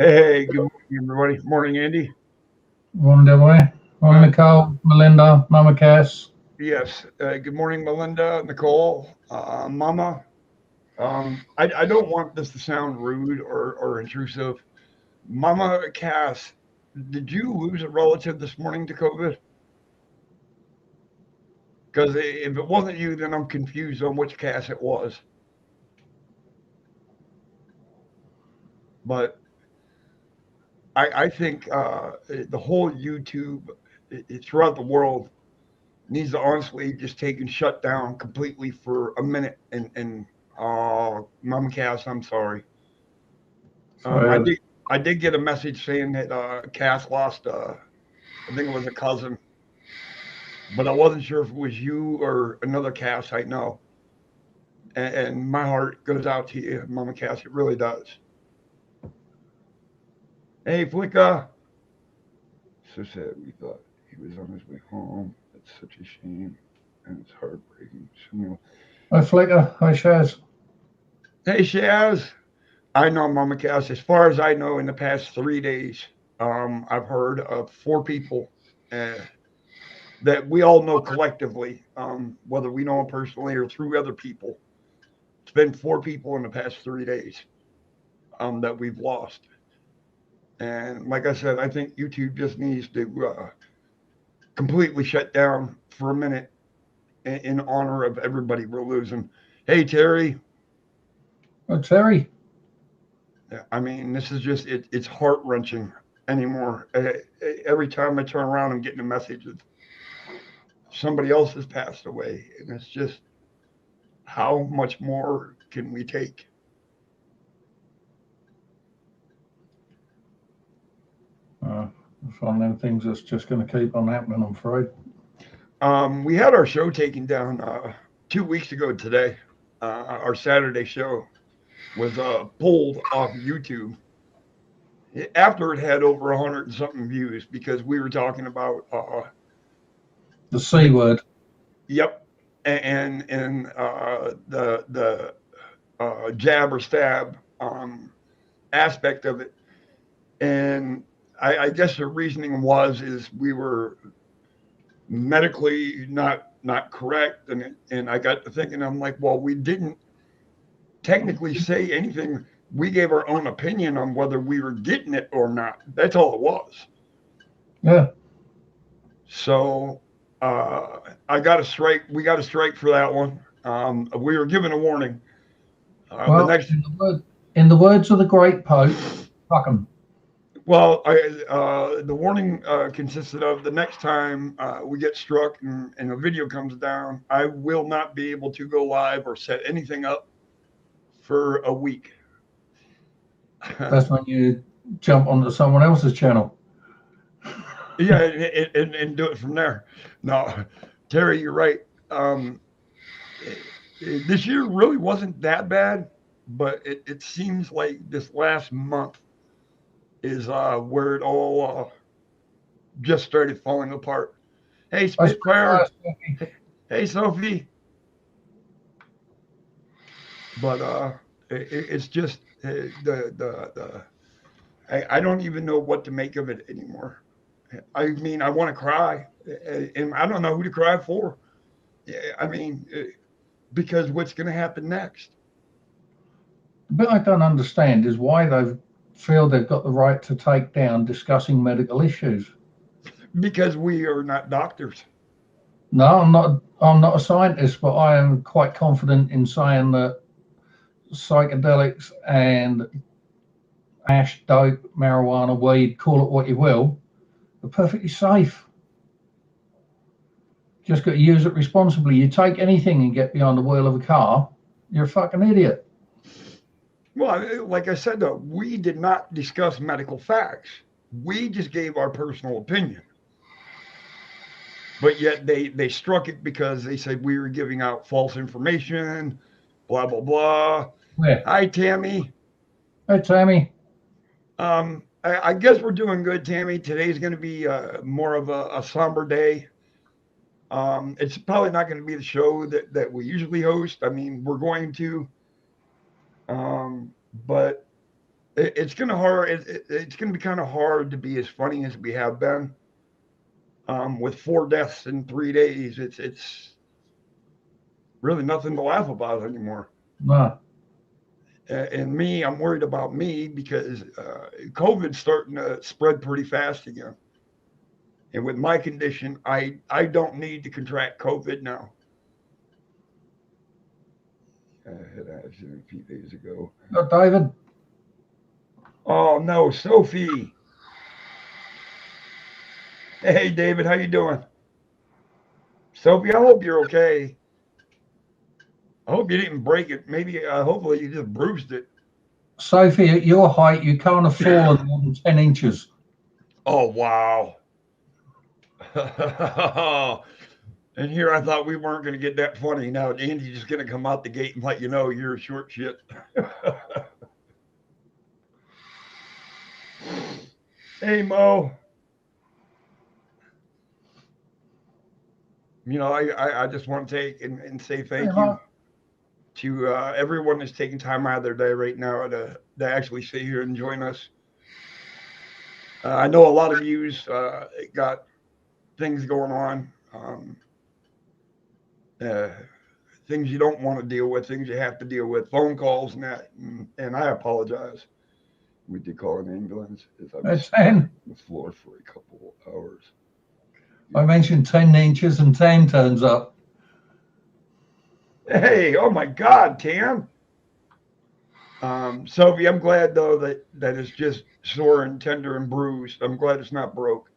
Hey, good morning, everybody. Morning, Andy. Wonderboy. Morning, Uh, Nicole, Melinda, Mama Cass. yes, good morning, Melinda, Nicole, Mama. I don't want this to sound rude or intrusive. Mama Cass, did you lose a relative this morning to COVID? Because if it wasn't you, then I'm confused on which Cass it was. But I think the whole YouTube throughout the world needs to honestly just take and shut down completely for a minute. And Mama Cass, I'm sorry. Um, I So, did I did get a message saying that Cass lost. I think it was a cousin, but I wasn't sure if it was you or another Cass I know. And my heart goes out to you, Mama Cass. It really does. Hey, Flicka. So sad. We thought he was on his way home. That's such a shame, and it's heartbreaking. hi, Flicker. Hi, Shaz. Hey, Shaz. I know, Mama Cass. As far as I know, in the past 3 days, I've heard of four people uh, that we all know collectively, whether we know them personally or through other people. It's been four people in the past 3 days that we've lost. And like I said, I think YouTube just needs to completely shut down for a minute in honor of everybody we're losing. Hey, Terry. Oh, Terry. I mean, this is just, it's heart wrenching anymore. Every time I turn around, I'm getting a message that somebody else has passed away. And it's just, how much more can we take? Uh, it's one of them things that's just going to keep on happening, I'm afraid. We had our show taken down 2 weeks ago today. Our Saturday show was pulled off YouTube after it had over 100 and something views because we were talking about The C the word. yep and the jab or stab aspect of it. And I guess the reasoning is we were medically not correct, and I got to thinking, I'm like, well, we didn't technically say anything. We gave our own opinion on whether we were getting it or not. That's all it was. Yeah. So I got a strike. We got a strike for that one. We were given a warning. The Well, next, in the words of the great Pope, fuck 'em. well, the warning consisted of the next time we get struck and a video comes down, I will not be able to go live or set anything up for a week. That's when you jump onto someone else's channel. Yeah, and do it from there. No, Terry, you're right. Um, this year really wasn't that bad, but it seems like this last month is where it all just started falling apart. Hey, I Spitfire, Spitfire. Hey, Sophie. But it's just the I don't even know what to make of it anymore. I mean, I want to cry, and I don't know who to cry for. I mean, because what's going to happen next? the bit I don't understand is why they feel they've got the right to take down discussing medical issues. Because we are not doctors. No, I'm not. I'm not a scientist, but I am quite confident in saying that psychedelics and ash, dope, marijuana, weed, call it what you will, are perfectly safe. Just got to use it responsibly. You take anything and get behind the wheel of a car, you're a fucking idiot. Well, like I said, though, we did not discuss medical facts. We just gave our personal opinion. But yet they struck it because they said we were giving out false information, blah blah blah. Where? Hi, Tammy. Hey, Tammy. I guess we're doing good, Tammy. Today's going to be more of a somber day. It's probably not going to be the show that we usually host. I mean, we're going to, but it's gonna hard. It's gonna be kind of hard to be as funny as we have been. With 4 deaths in 3 days, it's really nothing to laugh about anymore. No. And me, I'm worried about me because COVID's starting to spread pretty fast again. And with my condition, I don't need to contract COVID now. I had an accident a few days ago. David. Oh no, Sophie. Hey David, how you doing? Sophie, I hope you're okay. I hope you didn't break it. Maybe, hopefully, you just bruised it. Sophie, at your height, you can't have fallen more than 10 inches. Oh wow. And here I thought we weren't going to get that funny. Now Andy's just going to come out the gate and let you know you're a short shit. Hey Mo. I just want to take and say thank you to everyone that's taking time out of their day right now to actually sit here and join us. I know a lot of yous got things going on, uh, things you don't want to deal with, things you have to deal with, phone calls and that. And I apologize. We did call an ambulance as I was on the floor for a couple of hours. I mentioned 10 inches and 10 turns up. Hey, oh my God, Tam. Sophie, I'm glad though that it's just sore and tender and bruised. I'm glad it's not broke.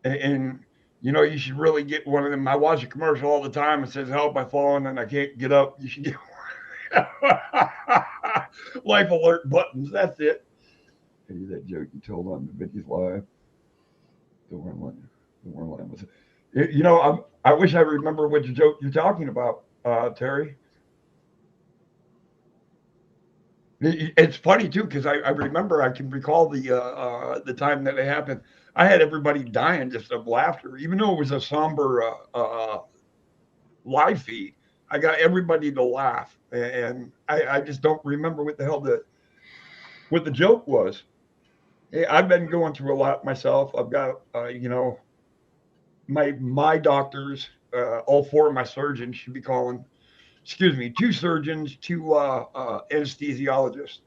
And you should really get one of them. I watch a commercial all the time. It says, "Help! I've fallen and I can't get up." You should get life alert buttons. That's it. Hey, that joke you told on the videos live. The one line. The one line was. I wish I remember which joke you're talking about, Terry. It's funny too because I remember I can recall the time that it happened. I had everybody dying just of laughter, even though it was a somber live feed. I got everybody to laugh, and I just don't remember what the hell what the joke was. I've been going through a lot myself. I've got my doctors, all four of my surgeons should be calling. Excuse me, two surgeons, two anesthesiologists.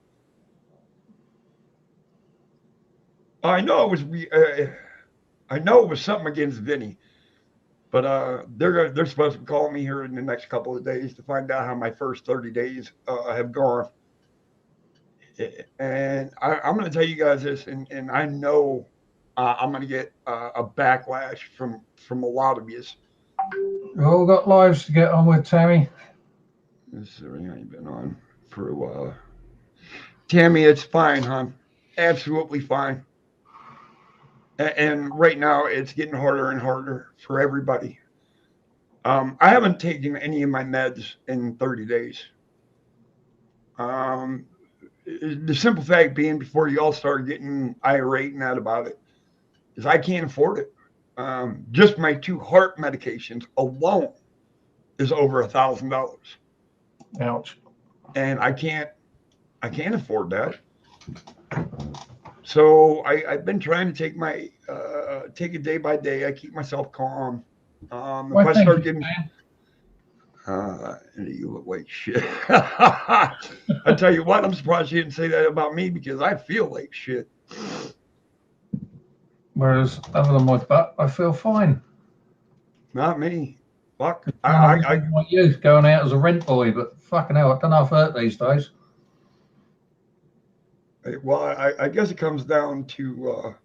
I know it was I know it was something against Vinny, but they're supposed to be calling me here in the next couple of days to find out how my first 30 days have gone. And I'm going to tell you guys this, and I know I'm going to get a backlash from a lot of you. We've all got lives to get on with, Tammy. This ain't been on for a while. Tammy, it's fine, hon. Absolutely fine. And right now, it's getting harder and harder for everybody. I haven't taken any of my meds in 30 days. Um, the simple fact being, before you all start getting irate and that about it, is I can't afford it. Just my two heart medications alone is over $1,000. Ouch. And I can't afford that. So I've been trying to take it day by day. I keep myself calm. If I start getting, you look like shit. I tell you what, I'm surprised you didn't say that about me because I feel like shit. Whereas other than my butt, I feel fine. Not me. Fuck. I my youth going out as a rent boy, but fucking hell, I don't know if I hurt these days. Well, I guess it comes down to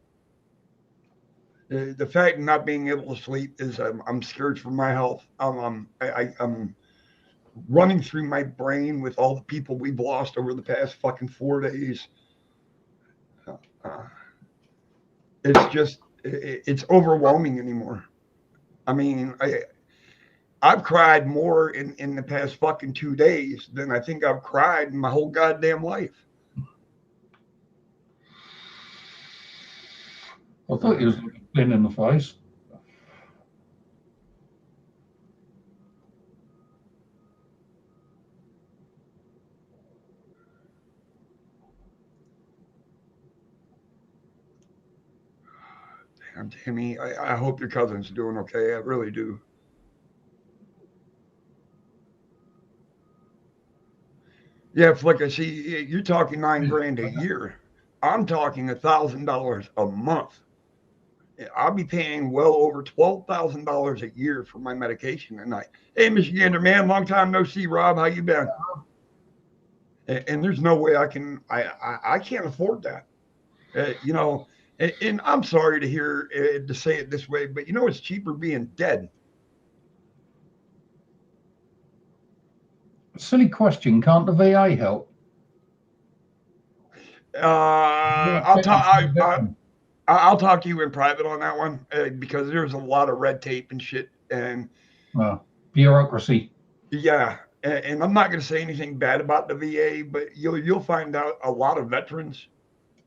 the fact of not being able to sleep is I'm scared for my health. I'm running through my brain with all the people we've lost over the past fucking 4 days. Uh, it's overwhelming anymore. I mean, I've cried more in the past fucking 2 days than I think I've cried in my whole goddamn life. I thought you was thin in the face. Timmy, I hope your cousin's doing okay. I really do. Yeah, Flick, I see you're talking 9 grand a year. I'm talking $1,000 a month. I'll be paying well over $12,000 a year for my medication tonight. Hey, Michigander man, long time no see, Rob. How you been? And there's no way I can't afford that. You know, and I'm sorry to hear to say it this way, but it's cheaper being dead. Silly question. Can't the VA help? I'll talk. I'll talk to you in private on that one because there's a lot of red tape and shit, and bureaucracy. Yeah, and I'm not going to say anything bad about the VA, but you'll find out a lot of veterans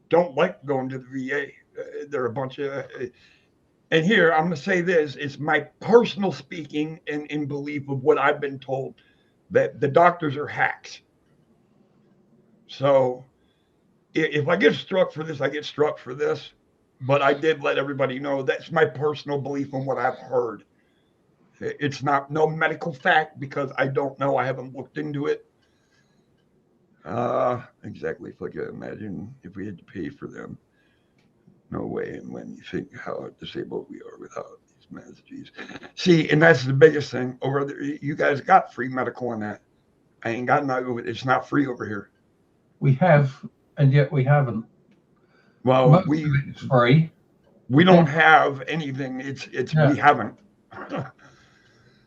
don't like going to the VA. They're a bunch of. And here I'm going to say this: it's my personal speaking and in belief of what I've been told that the doctors are hacks. So if I get struck for this, I get struck for this. But I did let everybody know that's my personal belief on what I've heard. It's not no medical fact because I don't know. I haven't looked into it. Exactly. If I could imagine if we had to pay for them. No way. And when you think how disabled we are without these messages. See, and that's the biggest thing over there. You guys got free medical on that. I ain't got no. It's not free over here. We have, and yet we haven't. Well, Most of it's free. We don't have anything. It's we haven't.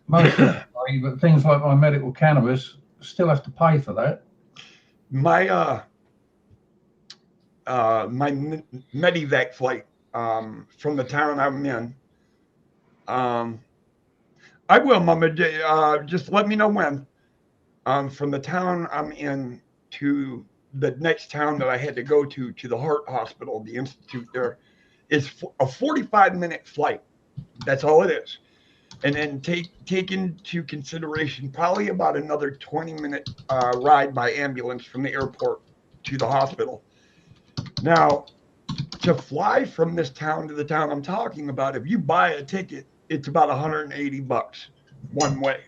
Most of it's free, but things like my medical cannabis still have to pay for that. My my Medivac flight from the town I'm in. I will, Mama. Just let me know when. From the town I'm in to the next town that I had to go to the heart hospital, the institute there, is a 45-minute flight. That's all it is. And then take into consideration probably about another 20-minute ride by ambulance from the airport to the hospital. Now, to fly from this town to the town I'm talking about, if you buy a ticket, it's about $180 one way.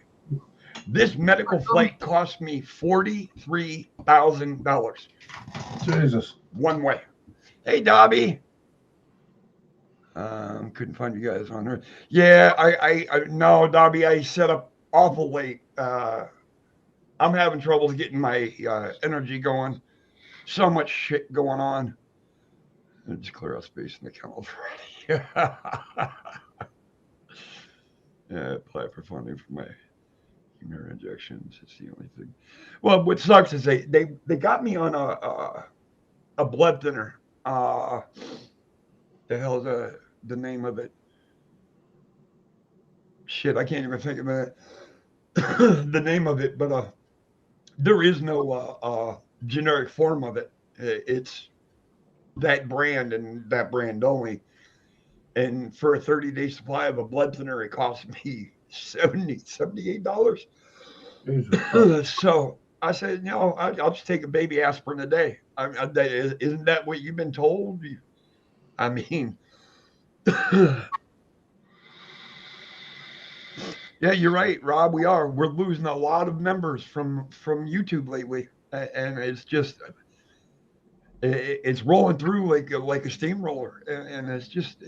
This medical flight cost me $43,000. Jesus. One way. Hey, Dobby. Couldn't find you guys on there. Yeah, I no, Dobby, I set up awful late. I'm having trouble getting my energy going. So much shit going on. Let's clear out space in the kennel already. Yeah, apply for funding for my humor injections. It's the only thing. Well, what sucks is they got me on a blood thinner. The hell's the name of it? Shit, I can't even think of it. The name of it, but there is no generic form of it. It's that brand and that brand only. And for a 30-day supply of a blood thinner, it cost me $78. So I said, I'll just take a baby aspirin a day. Isn't that what you've been told? I mean, yeah, you're right, Rob. We're losing a lot of members from YouTube lately, and it's just it's rolling through like a steamroller, and it's just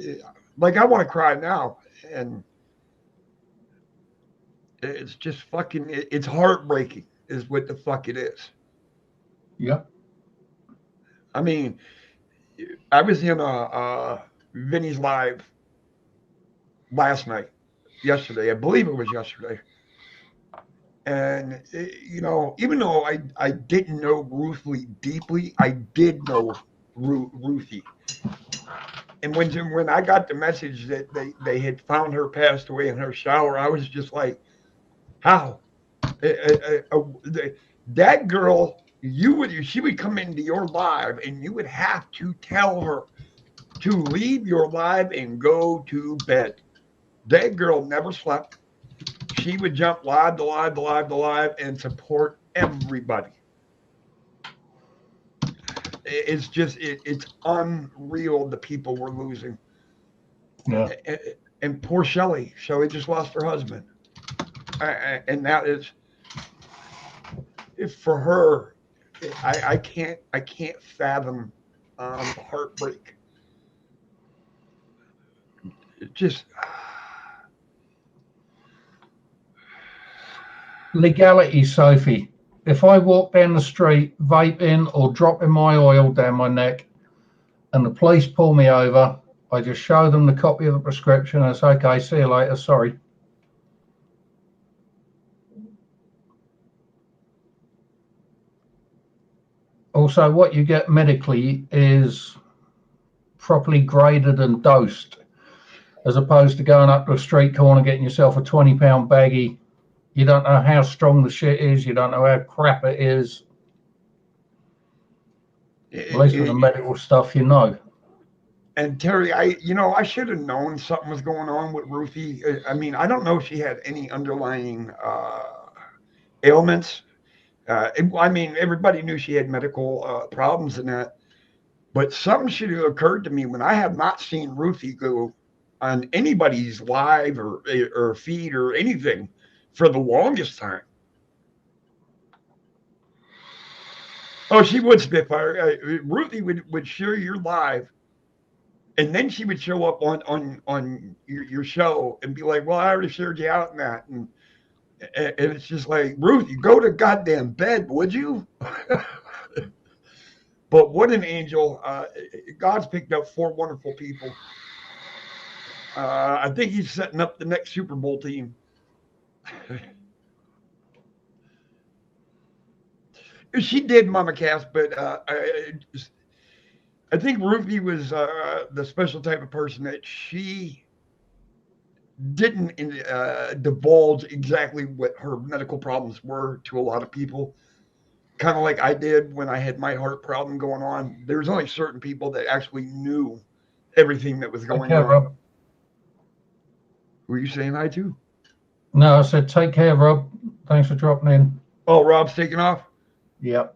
like I want to cry now, and it's just fucking. It's heartbreaking, is what the fuck it is. Yep. I mean, I was in Vinny's live yesterday. I believe it was yesterday. And, even though I didn't know Ruthie deeply, I did know Ruthie. And when I got the message that they had found her passed away in her shower, I was just like, how? That girl, she would come into your live and you would have to tell her to leave your live and go to bed. That girl never slept. She would jump live to live to live to live and support everybody. It's just, it's unreal the people we're losing. Yeah. And poor Shelley. Shelley just lost her husband. And that is, for her, I can't fathom the heartbreak. It just Legality, Sophie. If I walk down the street vaping or dropping my oil down my neck and the police pull me over, I just show them the copy of the prescription and it's okay, see you later, sorry. Also, what you get medically is properly graded and dosed, as opposed to going up to a street corner getting yourself a 20-pound baggie. You don't know how strong the shit is. You don't know how crap it is. At least with the medical stuff, you know. And Terry, I should have known something was going on with Ruthie. I mean, I don't know if she had any underlying ailments. I mean, everybody knew she had medical problems and that, but something should have occurred to me when I have not seen Ruthie go on anybody's live or feed or anything for the longest time. Oh, she would Spitfire. Ruthie would share your live, and then she would show up on your show and be like, "Well, I already shared you out in that," and it's just like, Ruthie, go to goddamn bed, would you? But what an angel! God's picked up 4 wonderful people. I think he's setting up the next Super Bowl team. She did, Mama Cass, but I think Ruthie was the special type of person that she didn't divulge exactly what her medical problems were to a lot of people. Kind of like I did when I had my heart problem going on. There's only certain people that actually knew everything that was going care, on. Rob. Were you saying hi too? No, I said take care, Rob. Thanks for dropping in. Oh, Rob's taking off? Yep.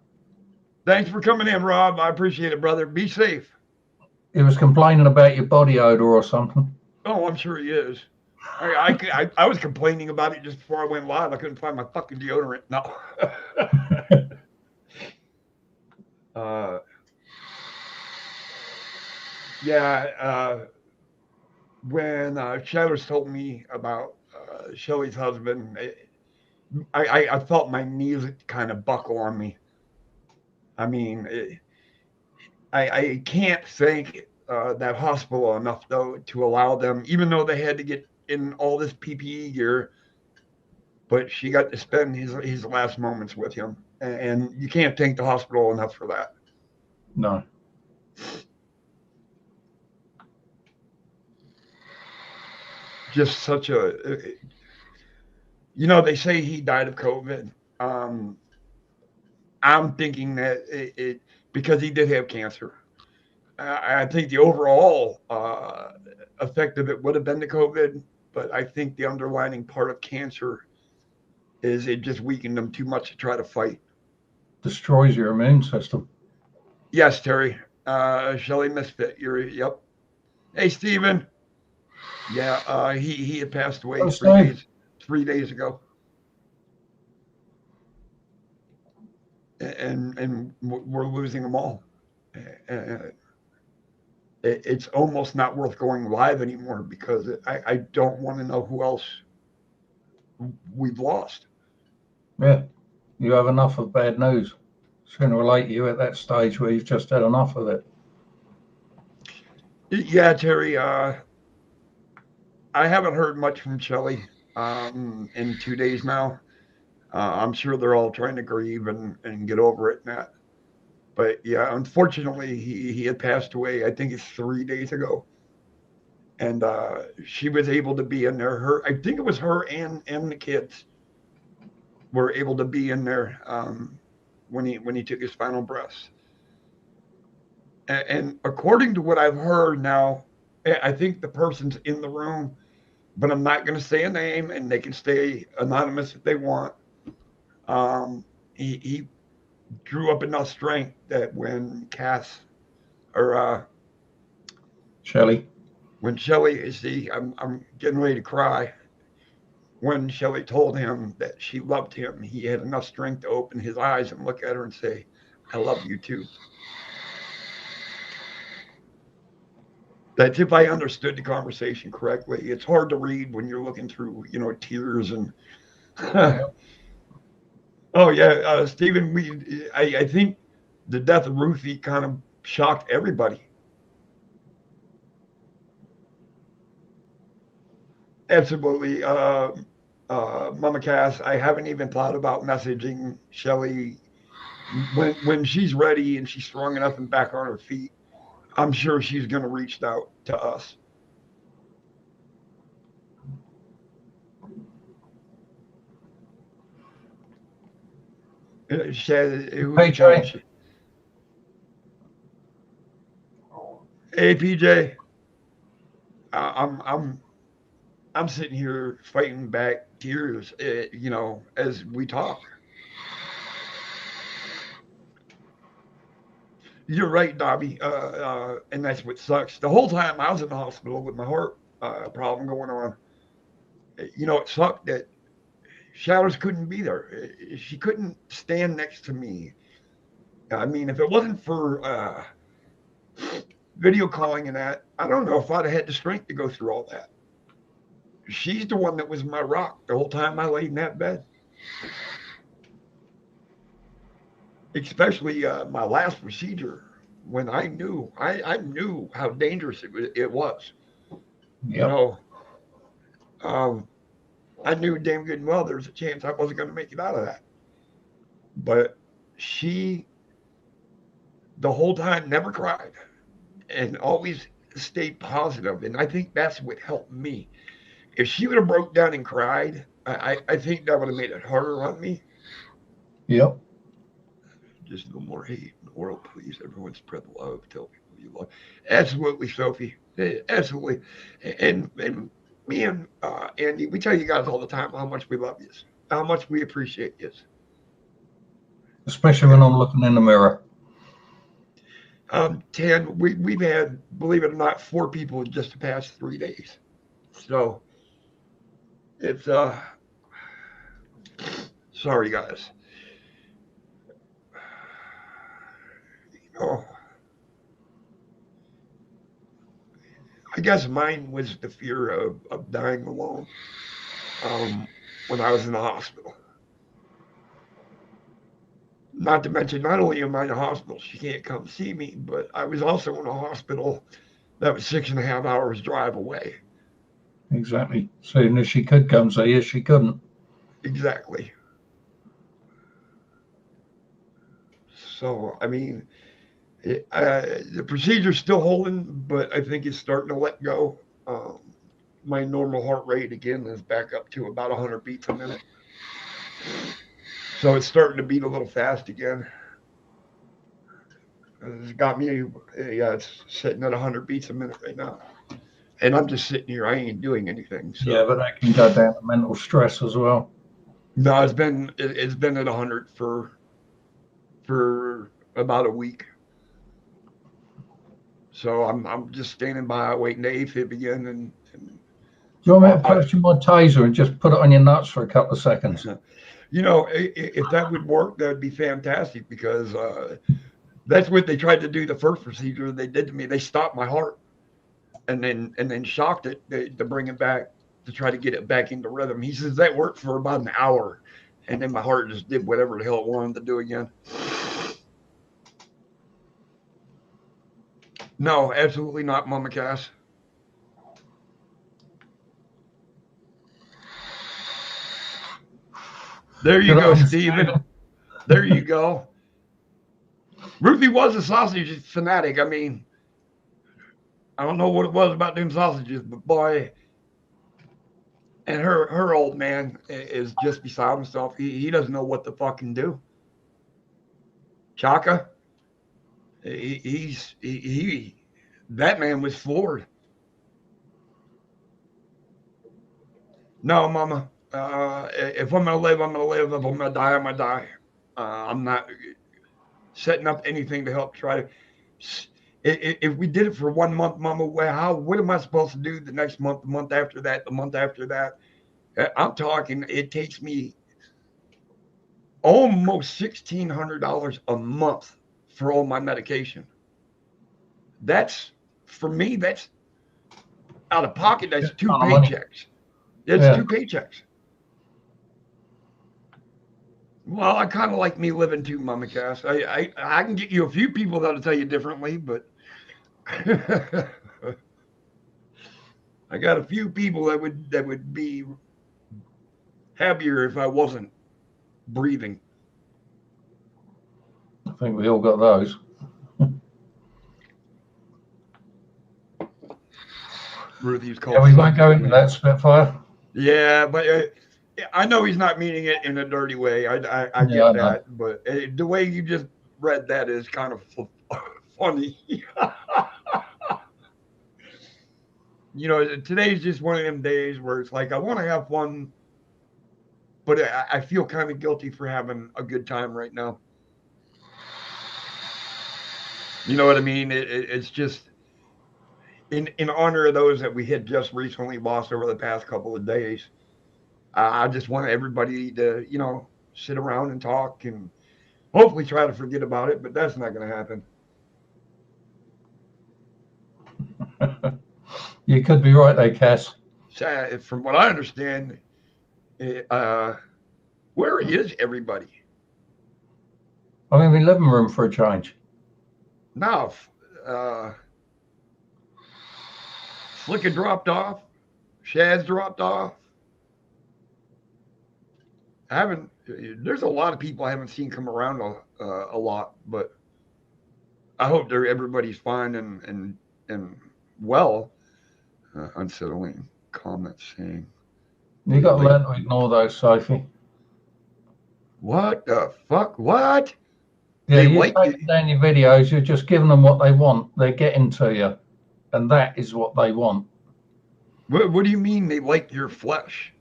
Thanks for coming in, Rob. I appreciate it, brother. Be safe. He was complaining about your body odor or something. Oh, I'm sure he is. I was complaining about it just before I went live. I couldn't find my fucking deodorant. No. Yeah. When Shadows told me about Shelly's husband, I felt my knees kind of buckle on me. I mean, I can't thank that hospital enough, though, to allow them, even though they had to get in all this PPE gear, but she got to spend his last moments with him. And you can't thank the hospital enough for that. No. Just such a, they say he died of COVID. I'm thinking that it because he did have cancer. I think the overall effect of it would have been the COVID, but I think the underlining part of cancer is it just weakened him too much to try to fight. Destroys your immune system. Yes, Terry. Shelly Misfit. Yep. Hey, Steven. Yeah, he had passed away 3 days ago. And we're losing them all. It's almost not worth going live anymore because I don't want to know who else we've lost. Yeah, you have enough of bad news. Sooner or later, you're at that stage where you've just had enough of it. Yeah, Terry. I haven't heard much from Shelly in 2 days now. I'm sure they're all trying to grieve and get over it and that. But yeah, unfortunately, he had passed away. I think it's 3 days ago, and she was able to be in there. I think it was her and the kids were able to be in there when he took his final breaths. And according to what I've heard now, I think the person's in the room, but I'm not going to say a name, and they can stay anonymous if they want. He drew up enough Shelley, When Shelly, see, I'm getting ready to cry. When Shelly told him that she loved him, he had enough strength to open his eyes and look at her and say, I love you too. That's if I understood the conversation correctly. It's hard to read when you're looking through, tears and. Oh yeah, Stephen. I think the death of Ruthie kind of shocked everybody. Absolutely, Mama Cass. I haven't even thought about messaging Shelly when she's ready and she's strong enough and back on her feet. I'm sure she's going to reach out to us. Hey, Jay. Hey, PJ. I'm sitting here fighting back tears, as we talk. You're right, Dobby, and that's what sucks. The whole time I was in the hospital with my heart problem going on, it sucked that Shadows couldn't be there. She couldn't stand next to me. I mean, if it wasn't for video calling and that, I don't know if I'd have had the strength to go through all that. She's the one that was my rock the whole time I laid in that bed. Especially my last procedure, when I knew how dangerous it was. Yep. I knew damn good and well there was a chance I wasn't going to make it out of that. But she, the whole time, never cried and always stayed positive. And I think that's what helped me. If she would have broke down and cried, I think that would have made it harder on me. Yep. Just no more hate in the world, please. Everyone spread the love. Tell people you love. Absolutely, Sophie. Absolutely. And me and Andy, we tell you guys all the time how much we love you, how much we appreciate you. Especially when I'm looking in the mirror. Tan, we've had, believe it or not, 4 people in just the past 3 days. So it's sorry guys. Oh, I guess mine was the fear of dying alone when I was in the hospital. Not to mention, not only am I in the hospital, she can't come see me, but I was also in a hospital that was 6.5 hours drive away. Exactly. Soon as she could come see you, she couldn't. Exactly. So, I mean, the procedure's still holding, but I think it's starting to let go. My normal heart rate again is back up to about 100 beats a minute. So it's starting to beat a little fast again. It's got me, yeah, it's sitting at 100 beats a minute right now. And I'm just sitting here. I ain't doing anything. So. Yeah, but that can go down to mental stress as well. No, it's been at 100 for about a week. So I'm just standing by waiting to AFib again. And do you want me to pass you my taser and just put it on your nuts for a couple of seconds? If that would work, that would be fantastic, because that's what they tried to do the first procedure they did to me. They stopped my heart and then shocked it to bring it back, to try to get it back into rhythm. He says that worked for about an hour, and then my heart just did whatever the hell it wanted to do again. No, absolutely not, Mama Cass. There you go, Stephen. There you go. Ruthie was a sausage fanatic. I mean, I don't know what it was about them sausages, but boy, and her old man is just beside himself. He doesn't know what to fucking do. Chaka, that man was floored. No, Mama. If I'm gonna live, I'm gonna live. If I'm gonna die, I'm gonna die. I'm not setting up anything to help try to. If we did it for 1 month, Mama, what am I supposed to do the next month, the month after that, the month after that? I'm talking, it takes me almost $1,600 a month for all my medication. That's, for me, that's out of pocket. That's two paychecks. That's 2 paychecks. Well, I kind of like me living too, Mama Cass. I can get you a few people that'll tell you differently, but I got a few people that would be happier if I wasn't breathing. I think we all got those. Ruthie's called. Yeah, we won't go into that, Spitfire. Yeah, but I know he's not meaning it in a dirty way. I get that, but the way you just read that is kind of funny. You know, today's just one of them days where it's like I want to have fun, but I feel kind of guilty for having a good time right now. You know what I mean? It's just in honor of those that we had just recently lost over the past couple of days. I just want everybody to, you know, sit around and talk and hopefully try to forget about it, but that's not going to happen. You could be right there, Cass. From what I understand, where is everybody? I'm in the living room for a change. Now, Slicker dropped off. Shad's dropped off. There's a lot of people I haven't seen come around a lot, but I hope everybody's fine and well. Unsettling comments saying. You got to learn to ignore those, Sophie. What the fuck? What? Yeah, you're taking down your videos. You're just giving them what they want. They're getting to you, and that is what they want. What do you mean they like your flesh?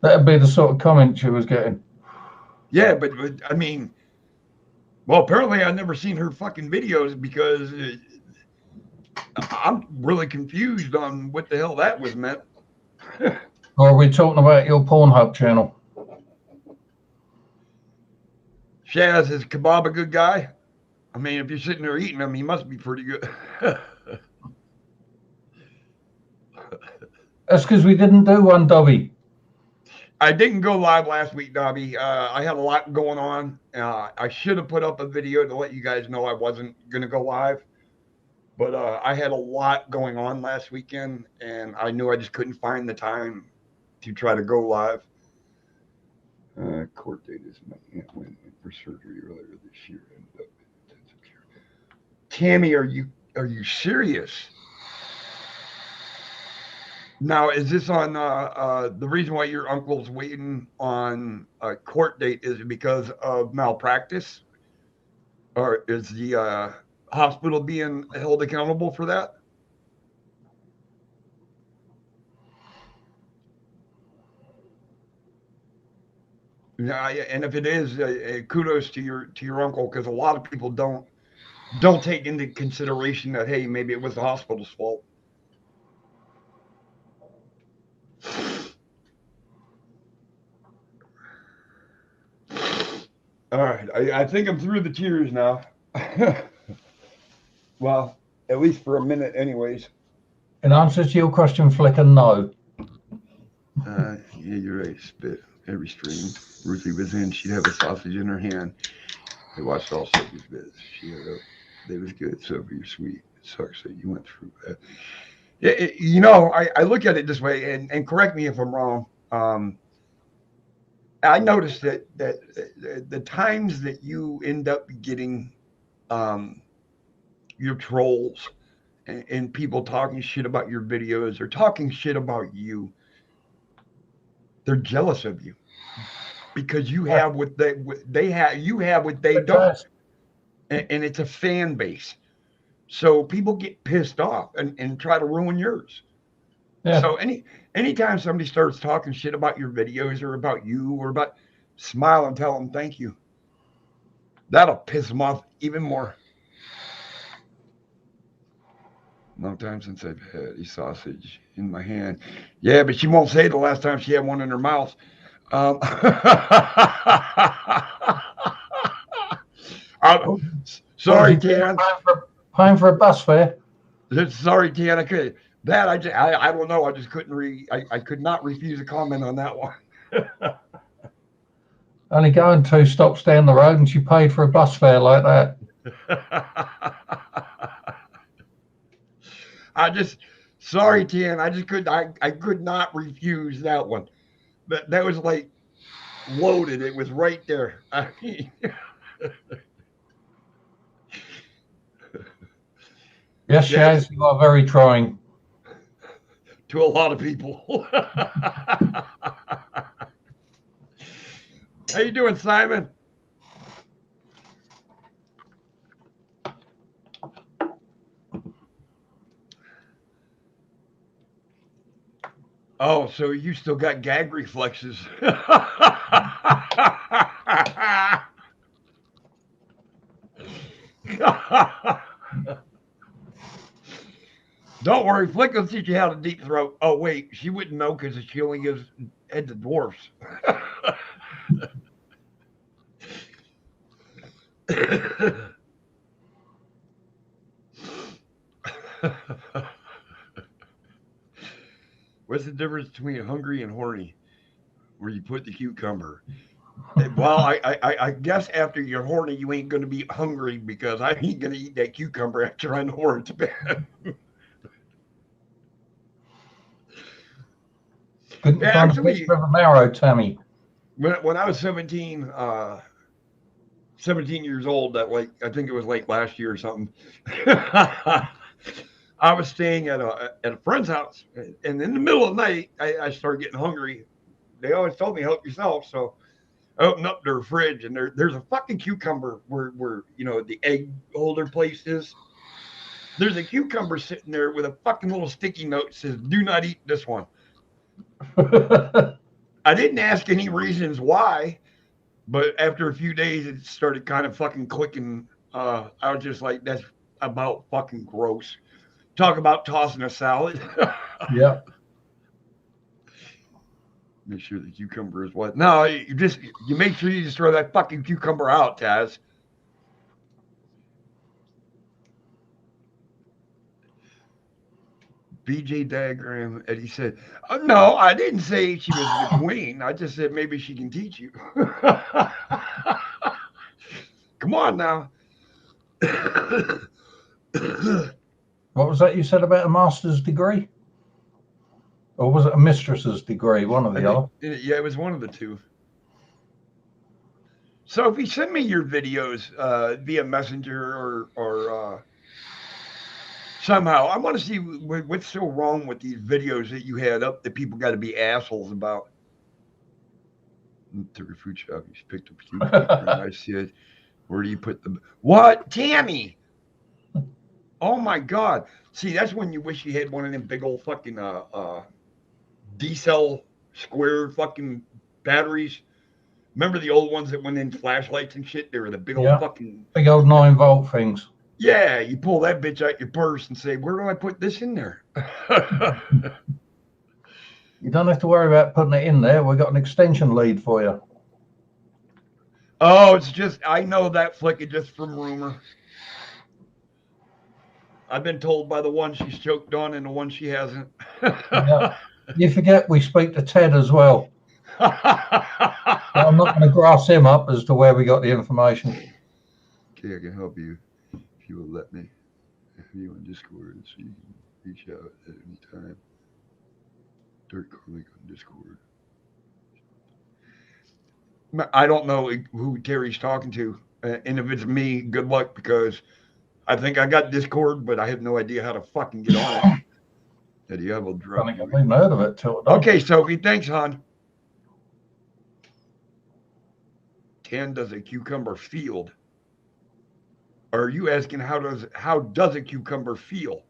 That'd be the sort of comments you was getting. Yeah, but I mean, well, apparently I've never seen her fucking videos because I'm really confused on what the hell that was meant. Or are we talking about your Pornhub channel? Shaz, is Kebab a good guy? I mean, if you're sitting there eating him, he must be pretty good. That's because we didn't do one, Dobby. I didn't go live last week, Dobby. I had a lot going on. I should have put up a video to let you guys know I wasn't going to go live. But I had a lot going on last weekend, and I knew I just couldn't find the time to try to go live. Court date is my aunt went for surgery earlier this year. Tammy, are you serious? Now, is this on the reason why your uncle's waiting on a court date? Is it because of malpractice, or is the hospital being held accountable for that? Yeah, and if it is, kudos to your uncle, because a lot of people don't take into consideration that, hey, maybe it was the hospital's fault. All right, I think I'm through the tears now. Well, at least for a minute, anyways. In answer to your question, Flicker, no. Yeah, you're right. Spit every stream Ruthie was in, she'd have a sausage in her hand. I watched all Sophie's vids. They was good. Sophie, you're sweet. It sucks that you went through that. You know, I look at it this way, and correct me if I'm wrong. I noticed that the times that you end up getting your trolls and people talking shit about your videos or talking shit about you, they're jealous of you because you have what they have. You have what they don't, and it's a fan base. So people get pissed off and try to ruin yours. Yeah. So anytime somebody starts talking shit about your videos or about you or about, smile and tell them thank you. That'll piss them off even more. Long time since I've had a sausage in my hand. Yeah, but she won't say the last time she had one in her mouth. Oh, Sorry, what was he doing? Tan. Paying for a bus fare? Sorry, Tan. I don't know. I just couldn't I could not refuse a comment on that one. Only going 2 stops down the road, and she paid for a bus fare like that. Sorry, Tan. I could not refuse that one. That was like loaded. It was right there. I mean, Yes, yes, Shaz, you are very trying. to a lot of people. How you doing, Simon? Oh, so you still got gag reflexes. Don't worry, Flick will teach you how to deep throat. Oh, wait, she wouldn't know because she only gives head to dwarfs. What's the difference between hungry and horny? Where you put the cucumber? Well, I guess after you're horny, you ain't going to be hungry because I ain't going to eat that cucumber after I know where it's been. Couldn't Yeah, find a actually, picture of a marrow, Tammy. when I was 17 years old, that like I think it was like last year or something. I was staying at a friend's house, and in the middle of the night, I started getting hungry. They always told me help yourself, so I opened up their fridge, and there's a fucking cucumber where the egg holder place is. There's a cucumber sitting there with a fucking little sticky note that says, "Do not eat this one." I didn't ask any reasons why, but after a few days, it started kind of fucking clicking. I was just like, "That's about fucking gross." Talk about tossing a salad. Yeah. Make sure the cucumber is what? No, you make sure you just throw that fucking cucumber out, Taz. BJ Diagram, Eddie said, "No, I didn't say she was the queen. I just said maybe she can teach you." Come on now. What was that you said about a master's degree? Or was it a mistress's degree? One or the other. Yeah, it was one of the two. So if you send me your videos via Messenger or somehow, I want to see what's so wrong with these videos that you had up that people got to be assholes about. Took a fruit shop. You picked up cucumber. I said, "Where do you put the what, Tammy?" Oh my God! See, that's when you wish you had one of them big old fucking D-cell square fucking batteries. Remember the old ones that went in flashlights and shit? They were the big old fucking big old 9-volt things. Yeah, you pull that bitch out your purse and say, "Where do I put this in there?" You don't have to worry about putting it in there. We've got an extension lead for you. Oh, it's just, I know that Flick just from rumor. I've been told by the one she's choked on and the one she hasn't. Yeah. You forget we speak to Ted as well. I'm not going to grass him up as to where we got the information. Okay, I can help you if you will let me. If you on Discord, so you can reach out at any time. Dirt Comic on Discord. I don't know who Terry's talking to, and if it's me, good luck because I think I got Discord, but I have no idea how to fucking get on it. The Diablo drop. I haven't even heard of it till today. Okay, Sophie, thanks, hon. Can does a cucumber feel? Are you asking how does a cucumber feel?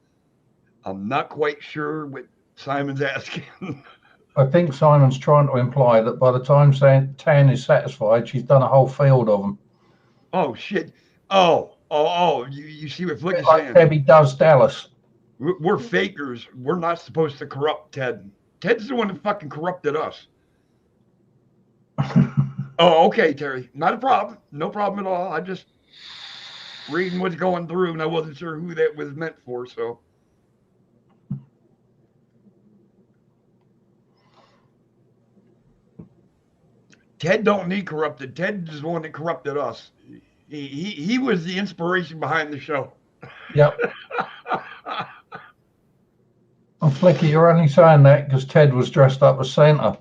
I'm not quite sure what Simon's asking. I think Simon's trying to imply that by the time Tan is satisfied, she's done a whole field of them. Oh shit! Oh! You see what Flick is like saying? Debbie does Dallas. We're fakers. We're not supposed to corrupt Ted. Ted's the one that fucking corrupted us. Oh, okay, Terry. Not a problem. No problem at all. I just reading what's going through, and I wasn't sure who that was meant for. So, Ted don't need corrupted. Ted is the one that corrupted us. He was the inspiration behind the show. Yep. And Flicky, you're only saying that because Ted was dressed up as Santa.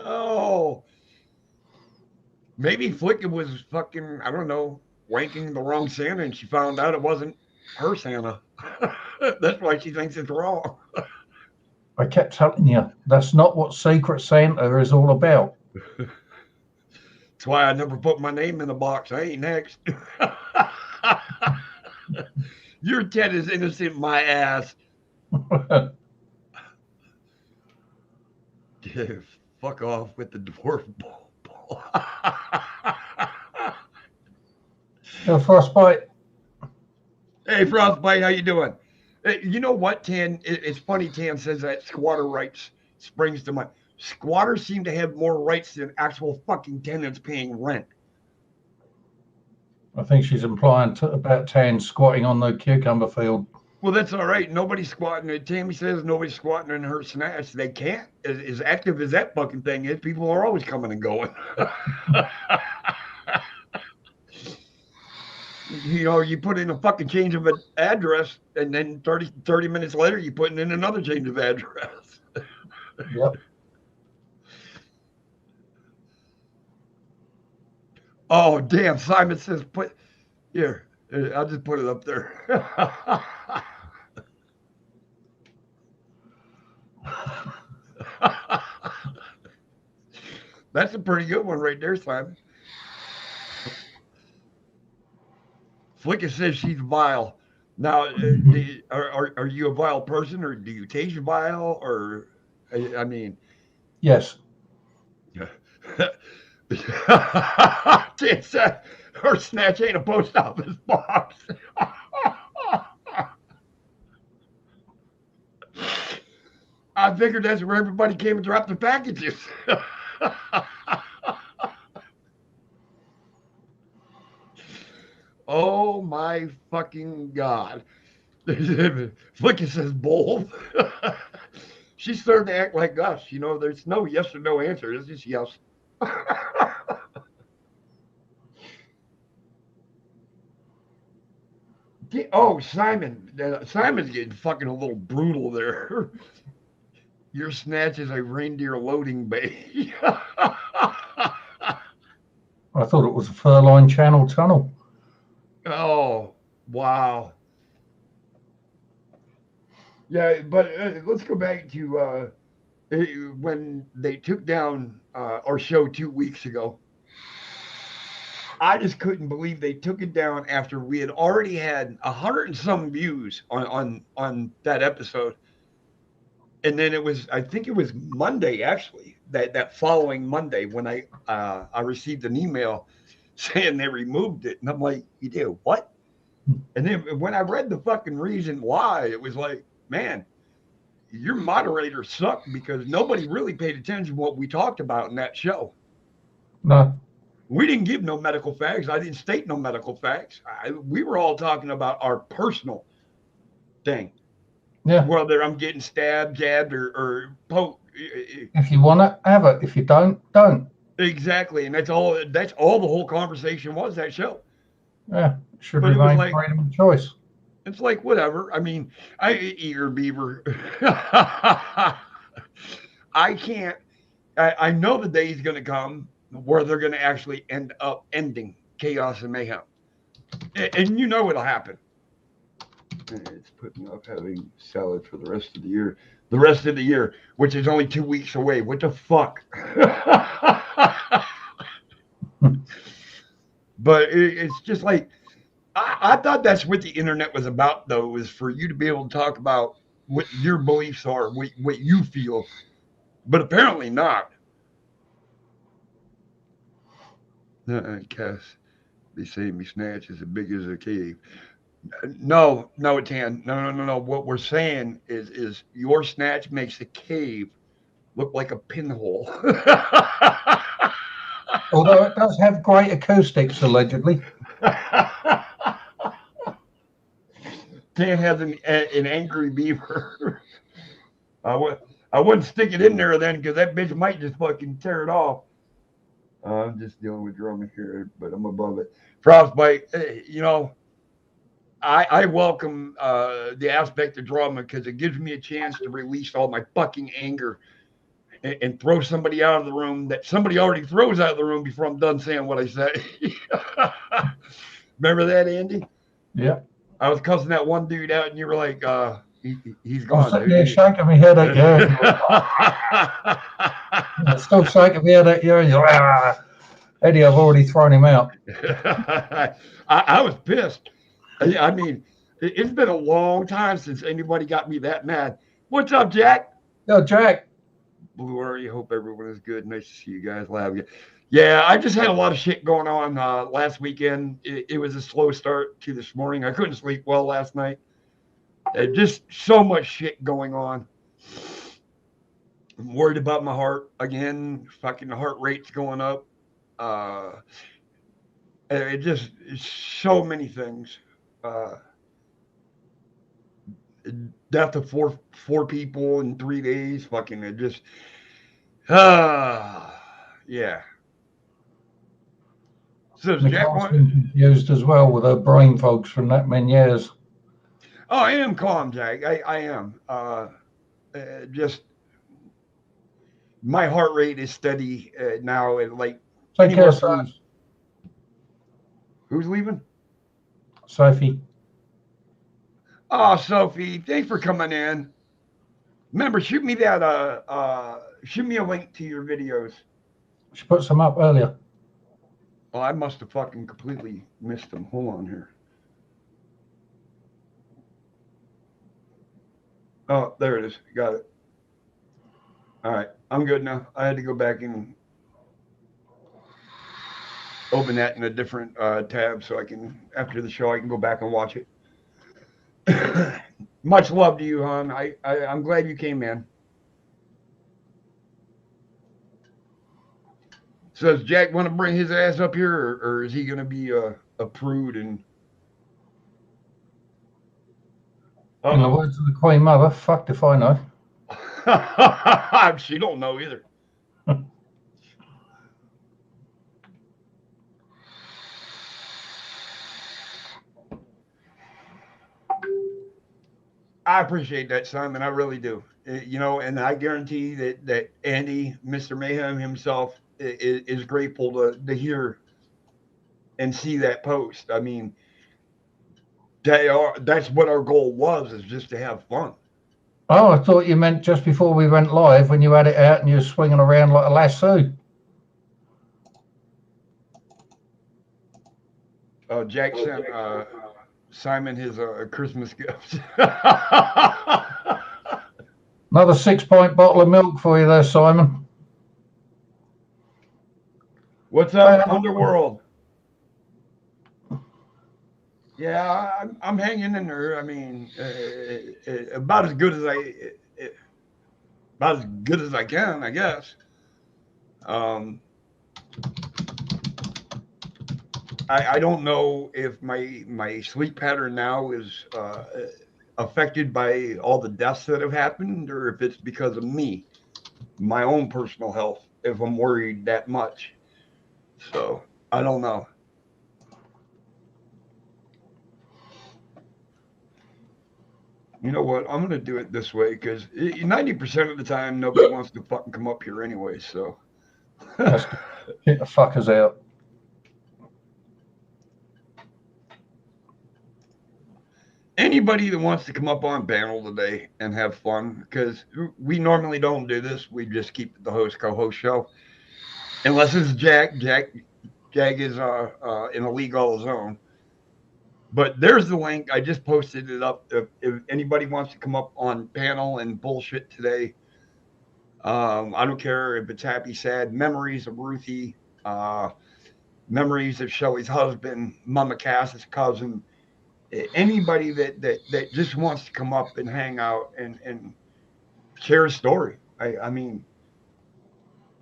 Oh, maybe Flicky was fucking, I don't know, wanking the wrong Santa, and she found out it wasn't her Santa. That's why she thinks it's wrong. I kept telling you, that's not what Secret Santa is all about. That's why I never put my name in the box. I ain't next. Your Ted is innocent, my ass. Fuck off with the dwarf ball. Frostbite. Hey, Frostbite, how you doing? You know what, Tan? It's funny Tan says that squatter rights springs to mind. Squatters seem to have more rights than actual fucking tenants paying rent. I think she's implying about Tan squatting on the cucumber field. Well, that's all right. Nobody's squatting. Tammy says nobody's squatting in her snatch. They can't. As active as that fucking thing is, people are always coming and going. You know, you put in a fucking change of an address, and then 30 minutes later, you're putting in another change of address. Yep. Oh, damn. Simon says, here, I'll just put it up there. That's a pretty good one right there, Simon. Flicka says she's vile. Now, are you a vile person, or do you taste vile, or, I mean... Yes. Her snatch ain't a post office box. I figured that's where everybody came and dropped their packages. Oh my fucking God. Flicky says bold. She's starting to act like us. You know, there's no yes or no answer. It's just yes. Oh, Simon. Simon's getting fucking a little brutal there. Your snatch is a reindeer loading bay. I thought it was a Furline Channel tunnel. Oh, wow. Yeah, but let's go back to when they took down our show 2 weeks ago. I just couldn't believe they took it down after we had already had 100 and some views on that episode. And then I think it was Monday, actually, that following Monday when I received an email saying they removed it. And I'm like, you did what? And then when I read the fucking reason why, it was like, man, your moderator sucked because nobody really paid attention to what we talked about in that show. No. We didn't give no medical facts. I didn't state no medical facts. We were all talking about our personal thing. Yeah. Whether I'm getting stabbed, jabbed, or poked. If you want it, have it. If you don't, don't. Exactly. And that's all the whole conversation was, that show. Yeah. It should remain freedom of choice. It's like, whatever. I mean, I eager beaver. I can't. I know the day is going to come where they're going to actually end up ending chaos and mayhem. And you know what'll happen. It's putting up having salad for the rest of the year. The rest of the year, which is only 2 weeks away. What the fuck? But it's just like, I thought that's what the internet was about, though, was for you to be able to talk about what your beliefs are, what you feel. But apparently not. Cass, they say me snatch is as big as a cave. No, no, Tan. No. What we're saying is your snatch makes the cave look like a pinhole. Although it does have great acoustics, allegedly. Tan has an angry beaver. I would I wouldn't stick it in there then because that bitch might just fucking tear it off. I'm just dealing with drama here, but I'm above it. Frostbite, I welcome the aspect of drama because it gives me a chance to release all my fucking anger and throw somebody out of the room that somebody already throws out of the room before I'm done saying what I say. Remember that, Andy? Yeah. I was cussing that one dude out, and you were like, he's I'm gone, sitting there dude. shaking my head at you. I'm still shaking my head at you, and you're, Eddie, I've already thrown him out. I was pissed. I mean, it's been a long time since anybody got me that mad. What's up, Jack? Yo, Jack. Blue Army, hope everyone is good. Nice to see you guys live. Yeah, I just had a lot of shit going on last weekend. It was a slow start to this morning. I couldn't sleep well last night. Just so much shit going on. I'm worried about my heart again. Fucking heart rate's going up. Uh, it just it's so many things. Uh, Death of four people in 3 days. Fucking it just. Yeah. So Jack Nicole's been confused as well with her brain fogs from that many years. Oh, I am calm, Jack. I am. Just my heart rate is steady now. At like Take care, from, who's leaving? Sophie. Oh, Sophie, thanks for coming in. Remember, shoot me a link to your videos. She put some up earlier. Oh, I must have fucking completely missed them. Hold on here. Oh, there it is. Got it. All right, I'm good now. I had to go back and open that in a different tab so I can, after the show, I can go back and watch it. Much love to you, hon. I'm glad you came, man. So does Jack want to bring his ass up here, or is he going to be a prude and? In the words of the Queen Mother, fucked if I know. She don't know either. I appreciate that, Simon. I really do. And I guarantee that Andy, Mr. Mayhem himself, is grateful to hear and see that post. I mean, that's what our goal was, is just to have fun. Oh, I thought you meant just before we went live when you had it out and you were swinging around like a lasso. Oh, Jack sent Simon his Christmas gift. Another 6-point bottle of milk for you there, Simon. What's up, Underworld? Yeah, I'm hanging in there. I mean, about as good as I can, I guess. I don't know if my sleep pattern now is affected by all the deaths that have happened, or if it's because of me, my own personal health. If I'm worried that much, so I don't know. You know what? I'm gonna do it this way because 90% of the time nobody wants to fucking come up here anyway. So get the fuckers out. Anybody that wants to come up on panel today and have fun, because we normally don't do this. We just keep the host co-host show, unless it's Jack. Jack is in a league all his own. But there's the link. I just posted it up. If anybody wants to come up on panel and bullshit today, I don't care if it's happy, sad memories of Ruthie. memories of Shelly's husband, Mama Cass's cousin, anybody that just wants to come up and hang out and share a story. I mean,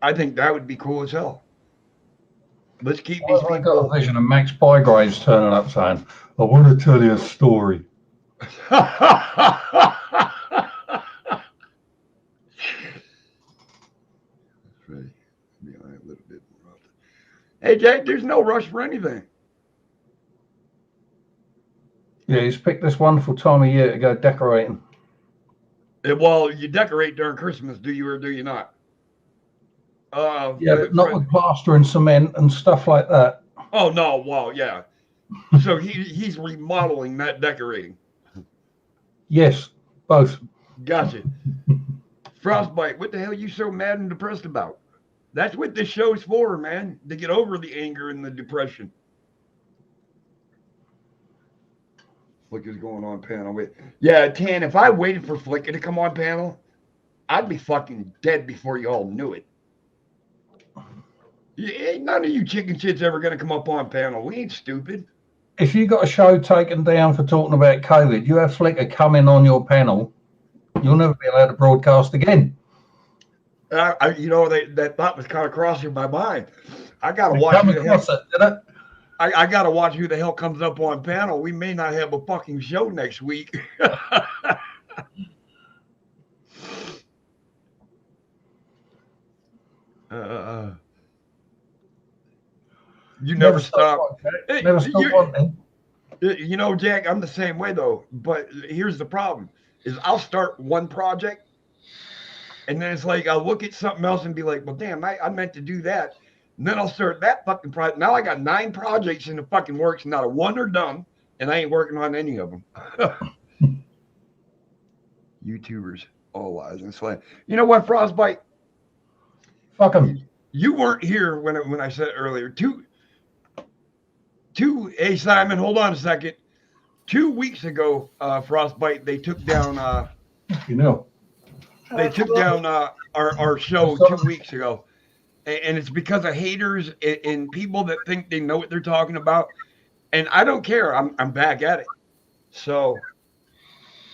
I think that would be cool as hell. Let's keep these I got people. a vision of Max Bygraves turning up saying, I want to tell you a story. Right. Be a little bit more. Hey, Jack, there's no rush for anything. Yeah, he's picked this wonderful time of year to go decorating. Well, you decorate during Christmas, do you or do you not? Yeah, but not with plaster and cement and stuff like that. Oh no, well, yeah. So he's remodeling, not decorating. Yes, both. Gotcha. Frostbite, what the hell are you so mad and depressed about? That's what this show's for, man. To get over the anger and the depression. Flicker's going on panel. Wait. Yeah, Tan, if I waited for Flicker to come on panel, I'd be fucking dead before you all knew it. Ain't none of you chicken shits ever going to come up on panel. We ain't stupid. If you got a show taken down for talking about COVID, you have Flicker come in on your panel, you'll never be allowed to broadcast again. That thought was kind of crossing my mind. I got to watch who the hell. I got to watch who the hell comes up on panel. We may not have a fucking show next week. You never stop. Never stop wanting. You know, Jack, I'm the same way though. But here's the problem: is I'll start one project, and then it's like I'll look at something else and be like, "Well, damn, I meant to do that." And then I'll start that fucking project. Now I got 9 projects in the fucking works. Not a one are done, and I ain't working on any of them. YouTubers, all lies and slang. You know what, Frostbite? Fuck them. You weren't here when I said earlier. Hey Simon, hold on a second. 2 weeks ago, Frostbite, they took down. They took down our show 2 weeks ago. And it's because of haters and people that think they know what they're talking about. And I don't care. I'm back at it. So,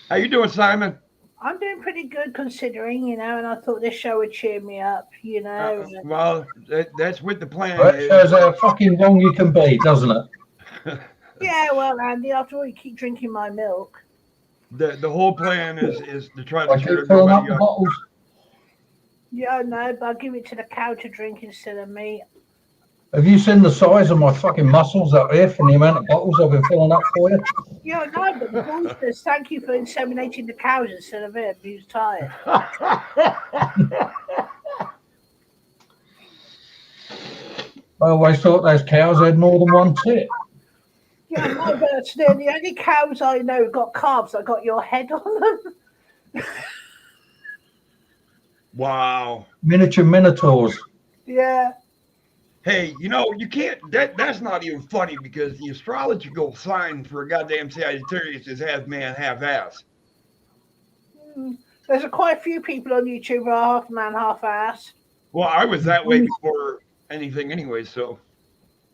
how you doing, Simon? I'm doing pretty good considering, and I thought this show would cheer me up, Well, that's what the plan is. That shows how fucking wrong you can be, doesn't it? Yeah, well, Andy, after all, you keep drinking my milk. The whole plan is to try to cheer everybody up. Yeah, no, but I'll give it to the cow to drink instead of me. Have you seen the size of my fucking muscles up here from the amount of bottles I've been filling up for you? Yeah, no, but the boosters, thank you for inseminating the cows instead of him. He was tired. I always thought those cows had more than one tit. Yeah, no, but they're the only cows I know got calves that got your head on them. Wow. Miniature minotaurs. Yeah. Hey, you can't, that's not even funny because the astrological sign for a goddamn Sagittarius is half man, half ass. There's quite a few people on YouTube who are half man, half ass. Well, I was that way before anything anyway, so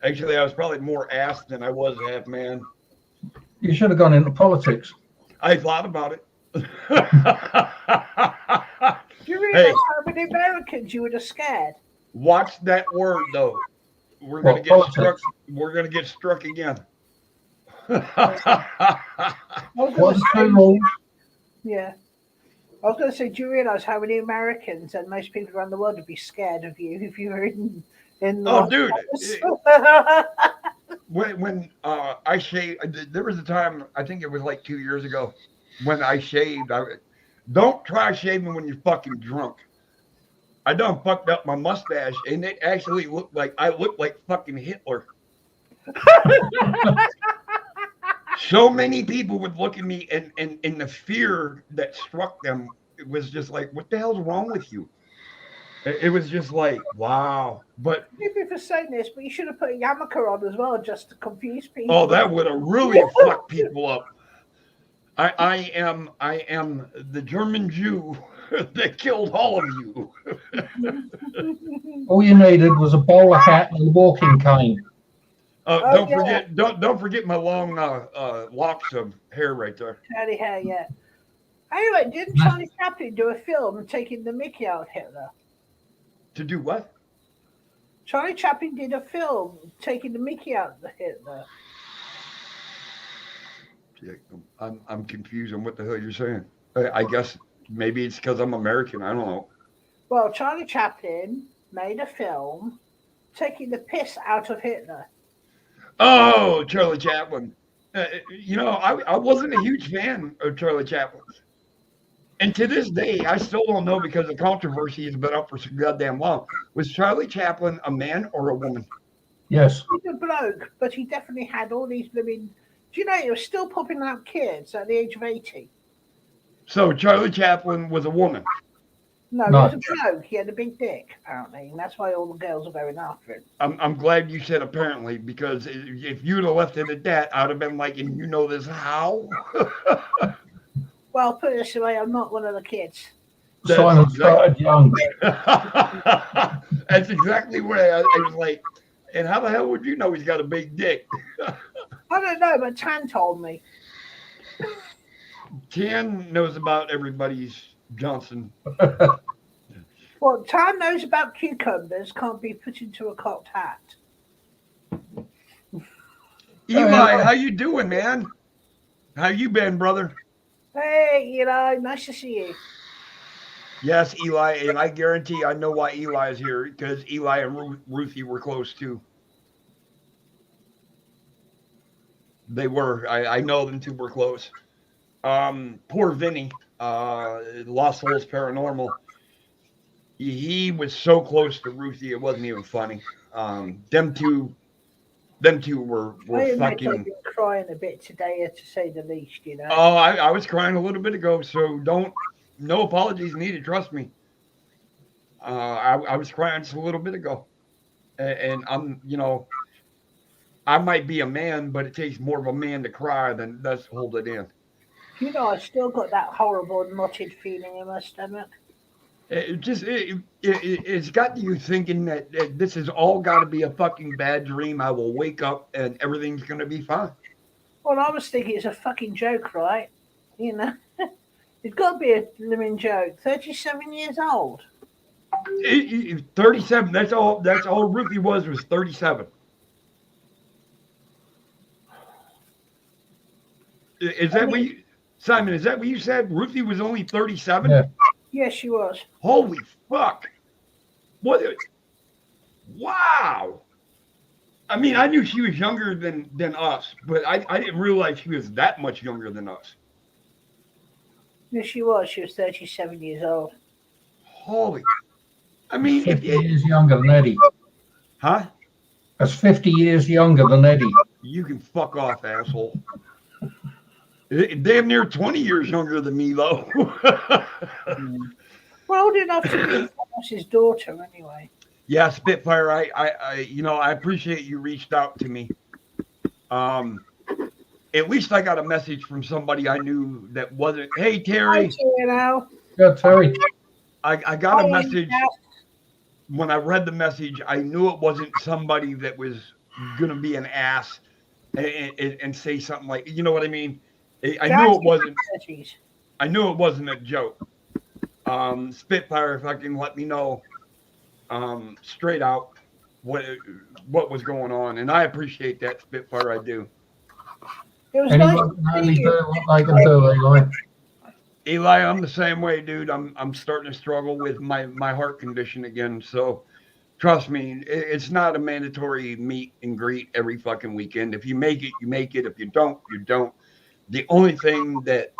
actually I was probably more ass than I was half man. You should have gone into politics. I thought about it. Do you realize how many Americans you would have scared? Watch that word though. We're gonna get struck. We're gonna get struck again. Yeah. I was going to say, do you realize how many Americans and most people around the world would be scared of you if you were in the dude. when I shaved, there was a time, I think it was like 2 years ago, when I shaved. Don't try shaving when you're fucking drunk. I done fucked up my mustache, and it actually looked like I looked like fucking Hitler. So many people would look at me, and the fear that struck them, it was just like, what the hell's wrong with you? It was just like, wow. But thank you for saying this, but you should have put a yarmulke on as well, just to confuse people. Oh, that would have really fucked people up. I am the German Jew that killed all of you. All you needed was a bowler hat and a walking cane. Oh, don't yeah. forget, don't forget my long locks of hair right there. Curly hair, yeah. Anyway, didn't Charlie Chaplin do a film taking the Mickey out of Hitler? To do what? Charlie Chaplin did a film taking the Mickey out of Hitler. Yeah, I'm confused on what the hell you're saying. I guess maybe it's because I'm American. I don't know. Well, Charlie Chaplin made a film taking the piss out of Hitler. Oh, Charlie Chaplin. I wasn't a huge fan of Charlie Chaplin's. And to this day, I still don't know because the controversy has been up for so goddamn long. Was Charlie Chaplin a man or a woman? Yes. He's a bloke, but he definitely had all these living. Do you know he was still popping out kids at the age of 80? So Charlie Chaplin was a woman. No, he No. was a bloke. He had a big dick, apparently, and that's why all the girls are going after him. I'm glad you said apparently because if you'd have left it at that, I'd have been like, and you know this how? Well, put it this way, I'm not one of the kids. That's Simon exactly- started young. That's exactly where I was like, and how the hell would you know he's got a big dick? I don't know, but Tan told me. Tan knows about everybody's Johnson. Well, Tan knows about cucumbers can't be put into a cocked hat. Eli, how you doing, man? How you been, brother? Hey, Eli, nice to see you. Yes, Eli, and I guarantee I know why Eli is here because Eli and Ruthie were close too. They were. I know them two were close. Poor Vinny, Lost Souls Paranormal. He was so close to Ruthie, it wasn't even funny. Them two were I admit I've fucking. been crying a bit today, to say the least, you know. Oh, I was crying a little bit ago, so no apologies needed. Trust me. I was crying just a little bit ago, and I might be a man, but it takes more of a man to cry than does to hold it in. You know, I've still got that horrible knotted feeling in my stomach. It's got you thinking that this has all got to be a fucking bad dream. I will wake up and everything's gonna be fine. Well, I was thinking it's a fucking joke, right? You know, it's got to be a living joke. 37 years old. 37. That's all. That's all Ruthie was 37. Is that what you, Simon? Is that what you said? Ruthie was only 37. Yeah. Yes, she was. Holy fuck! What? Wow! I mean, I knew she was younger than us, but I didn't realize she was that much younger than us. Yes, she was. She was 37 years old. Holy! I mean, 50 years younger than Eddie. huh? That's 50 years younger than Eddie. You can fuck off, asshole. Damn near 20 years younger than me, though. Well, old enough to be his daughter, anyway. Yeah, Spitfire. I appreciate you reached out to me. At least I got a message from somebody I knew that wasn't. Hey, Terry. You know. Yeah, Terry. I got a message. When I read the message, I knew it wasn't somebody that was gonna be an ass and say something like, you know what I mean? I knew it wasn't. I knew it wasn't a joke. Spitfire, if I can let me know straight out what was going on, and I appreciate that, Spitfire. I do. It was Anyone nice can to only see do you. what they can do, Eli. Eli, I'm the same way, dude. I'm starting to struggle with my heart condition again. So trust me, it's not a mandatory meet and greet every fucking weekend. If you make it, you make it. If you don't, you don't. The only thing that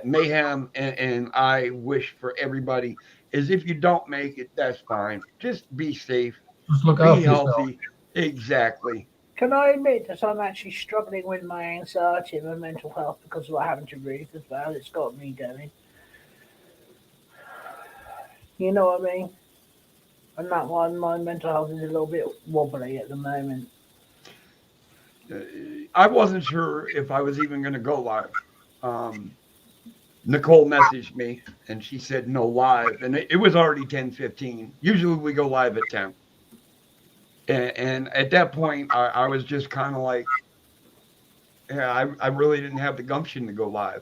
Mayhem and I wish for everybody is if you don't make it, that's fine. Just be safe, Just look be after yourself. healthy. Exactly. Can I admit that I'm actually struggling with my anxiety and my mental health because of what happened to Ruth as well? It's got me going. You know what I mean? And that one, my mental health is a little bit wobbly at the moment. I wasn't sure if I was even going to go live. Nicole messaged me and she said no live, and it was already 10:15. Usually we go live at 10. And at that point, I was just kind of like, yeah, I really didn't have the gumption to go live.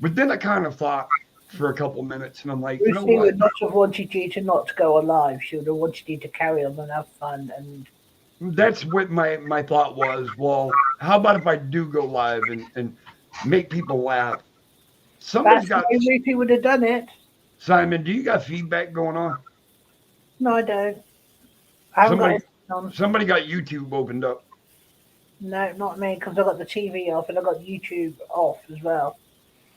But then I kind of thought for a couple minutes, and I'm like, you know Lucy what? would not have wanted you to not go alive. She would have wanted you to carry on and have fun. And That's what my thought was. Well, how about if I do go live and make people laugh? Somebody's that's the got way Ruthie would have done it. Simon. Do you got feedback going on? No, I don't. I haven't got Somebody it on. somebody got YouTube opened up. No, not me, because I've got the TV off and I've got YouTube off as well.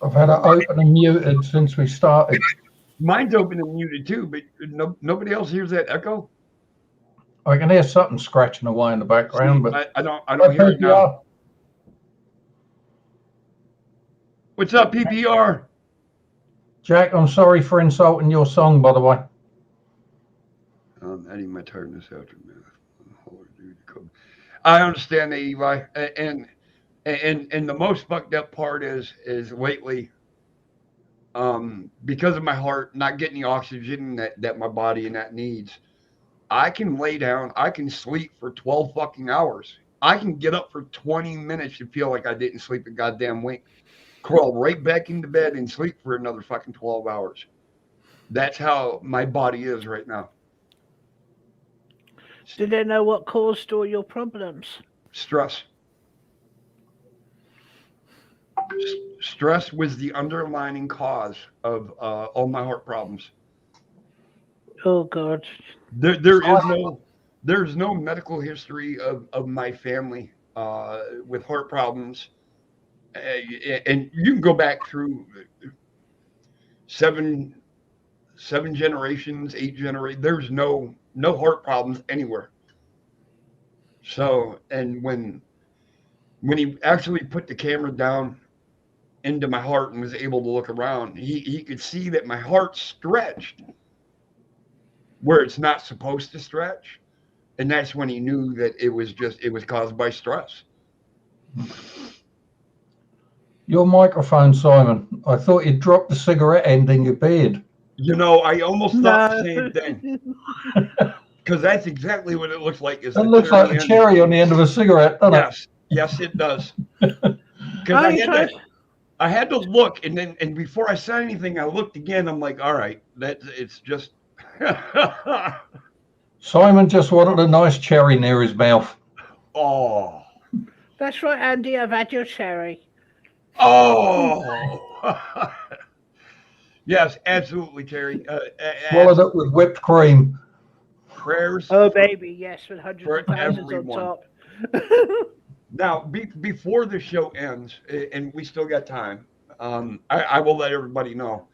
I've had it open and muted since we started. Mine's open and muted too, but nobody else hears that echo. I can hear something scratching away in the background, but I don't hear it now. What's up, PPR? Jack, I'm sorry for insulting your song, by the way. I need my tiredness after man. I understand that, Eli, and the most fucked up part is lately, because of my heart not getting the oxygen that my body and that needs, I can lay down, I can sleep for 12 fucking hours. I can get up for 20 minutes and feel like I didn't sleep a goddamn wink. Crawl right back into bed and sleep for another fucking 12 hours. That's how my body is right now. Do they know what caused all your problems? Stress. Stress was the underlying cause of all my heart problems. Oh God. There's no medical history of my family with heart problems, and you can go back through seven generations, 8 generations. There's no heart problems anywhere. So, and when he actually put the camera down into my heart and was able to look around, he could see that my heart stretched where it's not supposed to stretch. And that's when he knew that it was caused by stress. Your microphone, Simon. I thought you'd dropped the cigarette end in your beard. You know, I almost thought the same thing. Because that's exactly what it looks like. It looks like a cherry on the end of a cigarette, doesn't it? Yes, it does. Because I had to look, and before I said anything, I looked again. I'm like, all right, it's just. Simon just wanted a nice cherry near his mouth. Oh. That's right, Andy. I've had your cherry. Oh. Yes, absolutely, Terry. Swallowed it with whipped cream. Prayers. Oh, baby, yes, with hundreds for of thousands everyone. on top. Now, before the show ends, and we still got time, I will let everybody know.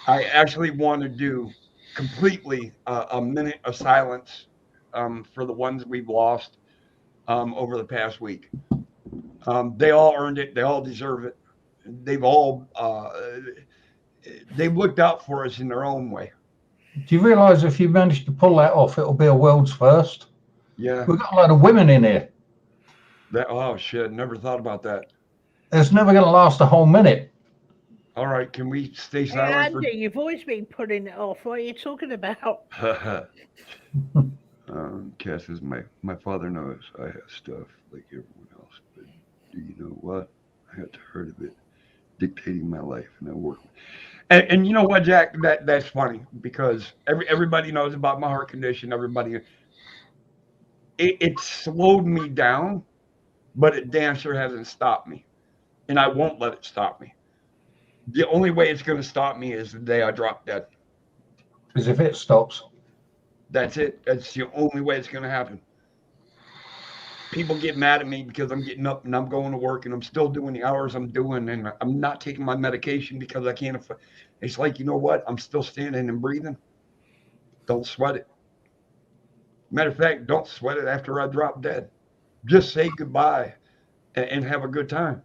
I actually want to do completely a minute of silence for the ones we've lost over the past week. They all earned it. They all deserve it. They've all they've looked out for us in their own way. Do you realise if you manage to pull that off, it'll be a world's first? Yeah. We've got a lot of women in here. Oh shit! Never thought about that. It's never going to last a whole minute. All right, can we stay Hey, silent? Andy, you've always been putting it off. What are you talking about? Cass is my father knows I have stuff like everyone else, but do you know what? I got tired of it dictating my life, and I work. And you know what, Jack? That's funny because everybody knows about my heart condition. Everybody, it slowed me down, but it damn sure hasn't stopped me, and I won't let it stop me. The only way it's going to stop me is the day I drop dead. Because if it stops, that's it. That's the only way it's going to happen. People get mad at me because I'm getting up and I'm going to work and I'm still doing the hours I'm doing and I'm not taking my medication because I can't. It's like, you know what? I'm still standing and breathing. Don't sweat it. Matter of fact, don't sweat it after I drop dead. Just say goodbye and have a good time.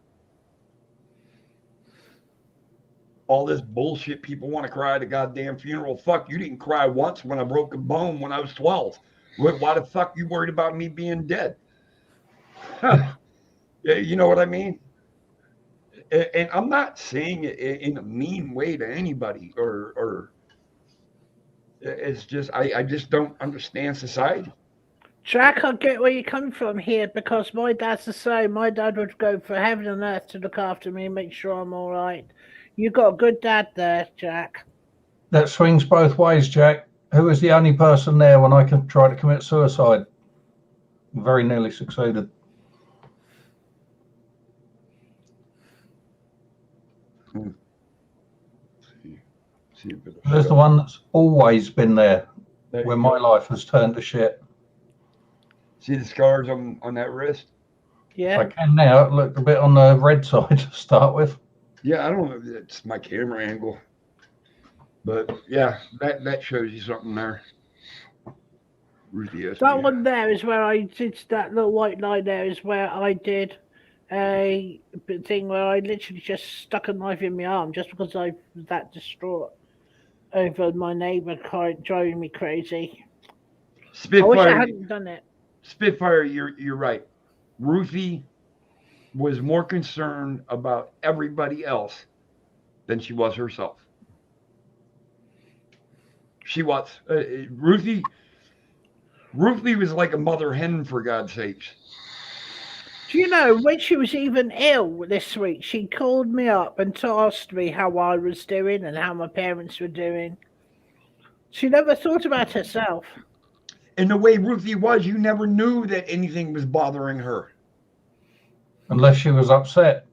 All this bullshit people want to cry at a goddamn funeral. Fuck, you didn't cry once when I broke a bone when I was 12. Why the fuck you worried about me being dead? You know what I mean? And I'm not saying it in a mean way to anybody or it's just I just don't understand society. Jack, I get where you're coming from here because my dad's the same. My dad would go for heaven and earth to look after me and make sure I'm all right. You got a good dad there, Jack. That swings both ways, Jack. Who was the only person there when I tried to commit suicide? Very nearly succeeded. See a bit of There's the stuff. one that's always been there There when you my go. life has turned to shit. See the scars on that wrist? Yeah. I can now. It looked a bit on the red side to start with. Yeah, I don't know if it's my camera angle. But yeah, that shows you something there. Ruthie SB. That one there is where I did that little white line there is where I did a thing where I literally just stuck a knife in my arm just because I was that distraught over my neighbour driving me crazy. I wish I Spitfire, hadn't done it. Spitfire, you're right. Ruthie was more concerned about everybody else than she was herself. She was. Ruthie was like a mother hen, for God's sakes. Do you know, when she was even ill this week, she called me up and asked me how I was doing and how my parents were doing. She never thought about herself. And the way Ruthie was, you never knew that anything was bothering her. Unless she was upset.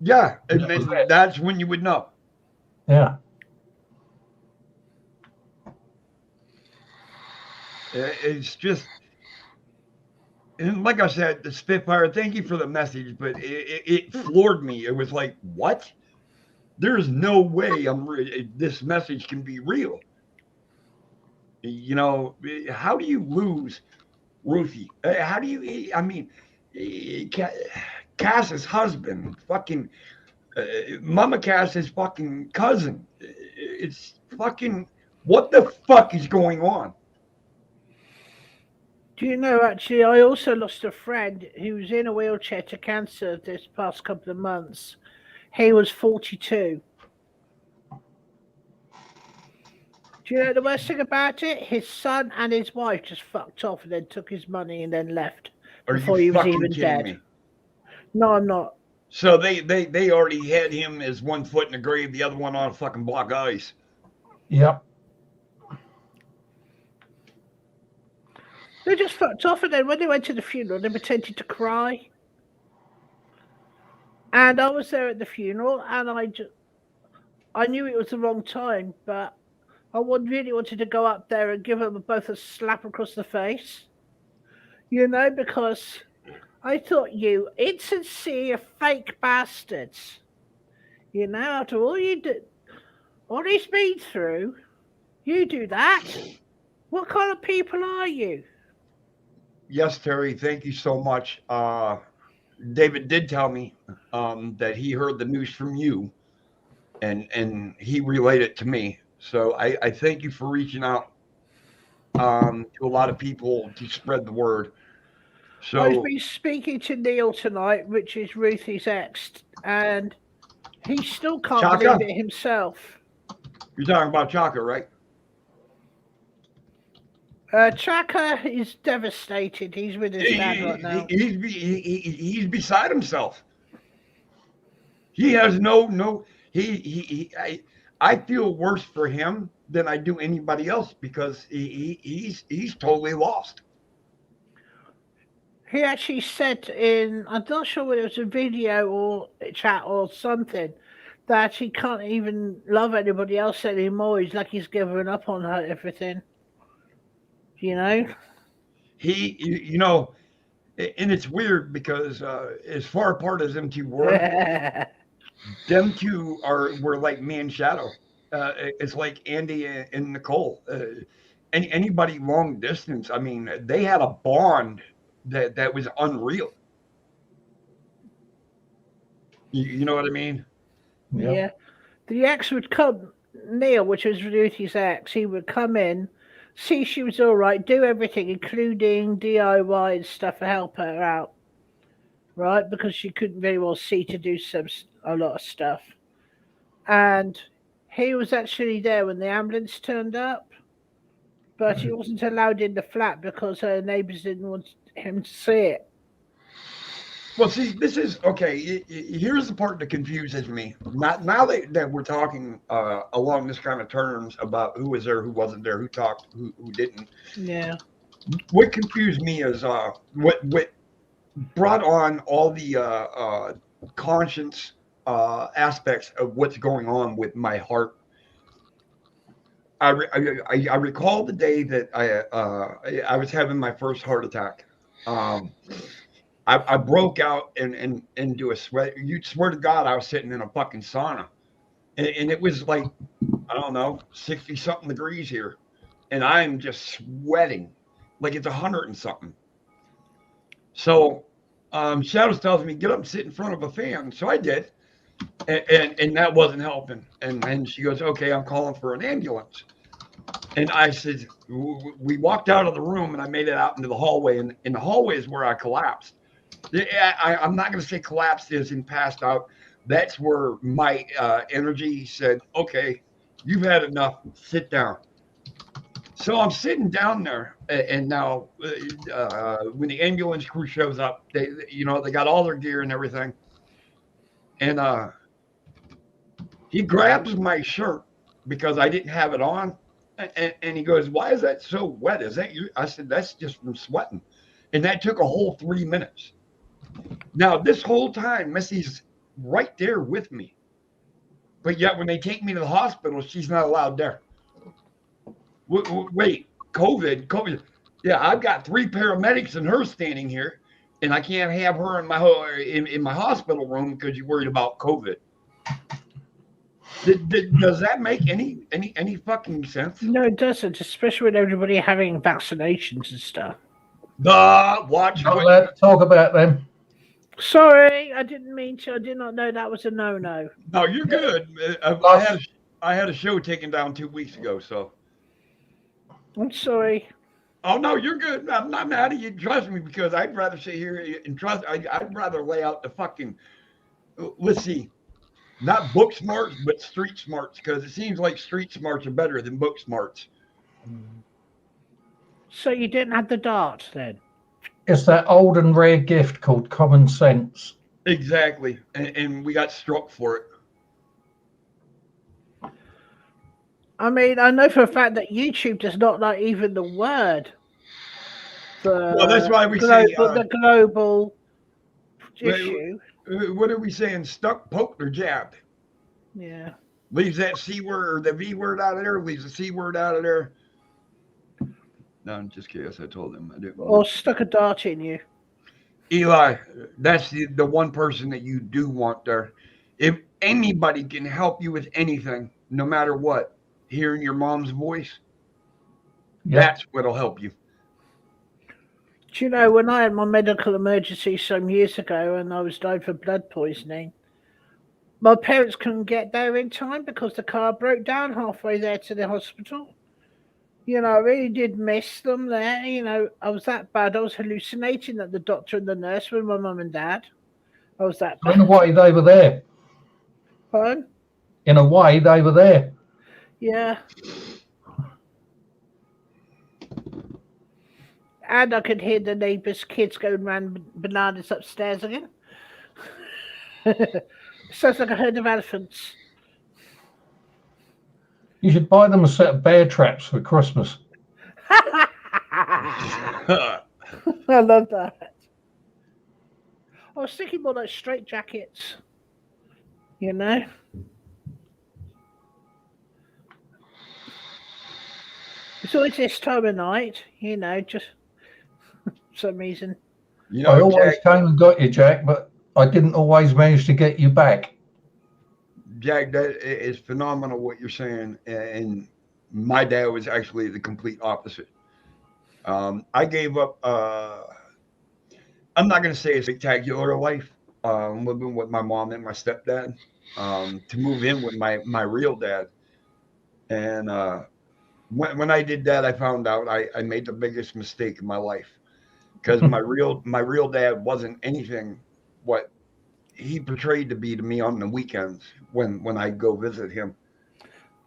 Yeah, and That was then it. that's when you would know. Yeah. It's just, and like I said, the Spitfire, thank you for the message, but it floored me. It was like, what? There's no way this message can be real. You know, how do you lose Ruthie? How do you, I mean, Cass's husband, fucking, Mama Cass's fucking cousin. It's fucking, what the fuck is going on? Do you know, actually, I also lost a friend who was in a wheelchair to cancer this past couple of months. He was 42. Do you know the worst thing about it? His son and his wife just fucked off and then took his money and then left Are before you he was fucking even kidding dead. me? No, I'm not. So they already had him as one foot in the grave, the other one on a fucking block of ice. Yep. They just fucked off and then when they went to the funeral, they pretended to cry. And I was there at the funeral and I knew it was the wrong time, but I really wanted to go up there and give them both a slap across the face. You know, because I thought, you insincere fake bastards. You know, after all you did, all he's been through, you do that? What kind of people are you? Yes, Terry, thank you so much. David did tell me that he heard the news from you and he relayed it to me. So I thank you for reaching out to a lot of people to spread the word. I've So been speaking to Neil tonight, which is Ruthie's ex, and he still can't Chaka? believe it himself. you're talking about Chaka, right? Chaka is devastated. He's with his dad right now. He's beside himself. He has no. I feel worse for him than I do anybody else because he's totally lost. He actually said in, I'm not sure whether it was a video or a chat or something, that he can't even love anybody else anymore. He's like he's given up on her, everything. You know? You know, and it's weird because as far apart as them two were, them two were like me and Shadow. It's like Andy and Nicole. Anybody long distance, I mean, they had a bond that was unreal. You know what I mean? Yep. Yeah. The ex would come, Neil, which was Ruthie's ex, he would come in, see she was all right, do everything, including DIY and stuff to help her out, right? Because she couldn't very well see to do a lot of stuff. And he was actually there when the ambulance turned up, but he wasn't allowed in the flat because her neighbours didn't want him to see it. Well, see, this is okay. Here's the part that confuses me. Not now that we're talking along this kind of terms about who was there, who wasn't there, who talked, who didn't. Yeah. What confused me is what brought on all the conscience aspects of what's going on with my heart. I recall the day that I was having my first heart attack. I broke out and into a sweat. You swear to God, I was sitting in a fucking sauna, and it was like, I don't know, 60 something degrees here, and I'm just sweating like it's 100 and something. So Shadows tells me, get up and sit in front of a fan. So I did, and that wasn't helping. And she goes, okay, I'm calling for an ambulance. And I said, we walked out of the room, and I made it out into the hallway, and in the hallway is where I collapsed. I'm not going to say collapsed as in passed out. That's where my energy said, okay, you've had enough, sit down. So I'm sitting down there, and now when the ambulance crew shows up, they got all their gear and everything. And he grabs my shirt because I didn't have it on. And he goes, why is that so wet? Is that you? I said, that's just from sweating. And that took a whole 3 minutes. Now, this whole time, Missy's right there with me. But yet, when they take me to the hospital, she's not allowed there. Wait, COVID. Yeah, I've got 3 paramedics and her standing here, and I can't have her in my hospital room because you're worried about COVID. Does that make any fucking sense? No, it doesn't, especially with everybody having vaccinations and stuff. Watch. Not allowed to talk about them. Sorry, I didn't mean to. I did not know that was a no-no. No, you're good. I had a show taken down 2 weeks ago, so. I'm sorry. Oh no, you're good. I'm not mad at you. Trust me, because I'd rather sit here and trust. I'd rather lay out the fucking. Let's see, not book smarts, but street smarts, because it seems like street smarts are better than book smarts. So you didn't have the dart then? It's that old and rare gift called common sense. Exactly, and we got struck for it. I mean, I know for a fact that YouTube does not like even the word. Well, that's why we say the global issue. What are we saying? Stuck, poked, or jabbed? Yeah. Leaves that C word or the V word out of there. Leaves the C word out of there. No, just kidding. I told him I didn't. Or stuck a dart in you. Eli, that's the one person that you do want there. If anybody can help you with anything, no matter what, hearing your mom's voice, that's what'll help you. Do you know, when I had my medical emergency some years ago and I was dying for blood poisoning, my parents couldn't get there in time because the car broke down halfway there to the hospital. You know, I really did miss them there. You know, I was that bad. I was hallucinating that the doctor and the nurse were my mum and dad. I was that bad. In a way, they were there. Pardon? In a way, they were there. Yeah. And I could hear the neighbours' kids going round bananas upstairs again. Sounds like a herd of elephants. You should buy them a set of bear traps for Christmas. I love that. I was thinking more like straight jackets. You know? It's always this time of night, you know, just for some reason. You know, I always came and got you, Jack, but I didn't always manage to get you back. Jack, that is phenomenal what you're saying. And my dad was actually the complete opposite. I gave up, I'm not going to say a spectacular life, living with my mom and my stepdad, to move in with my real dad. And when I did that, I found out I made the biggest mistake in my life, because my real dad wasn't anything what he portrayed to be to me on the weekends when I go visit him.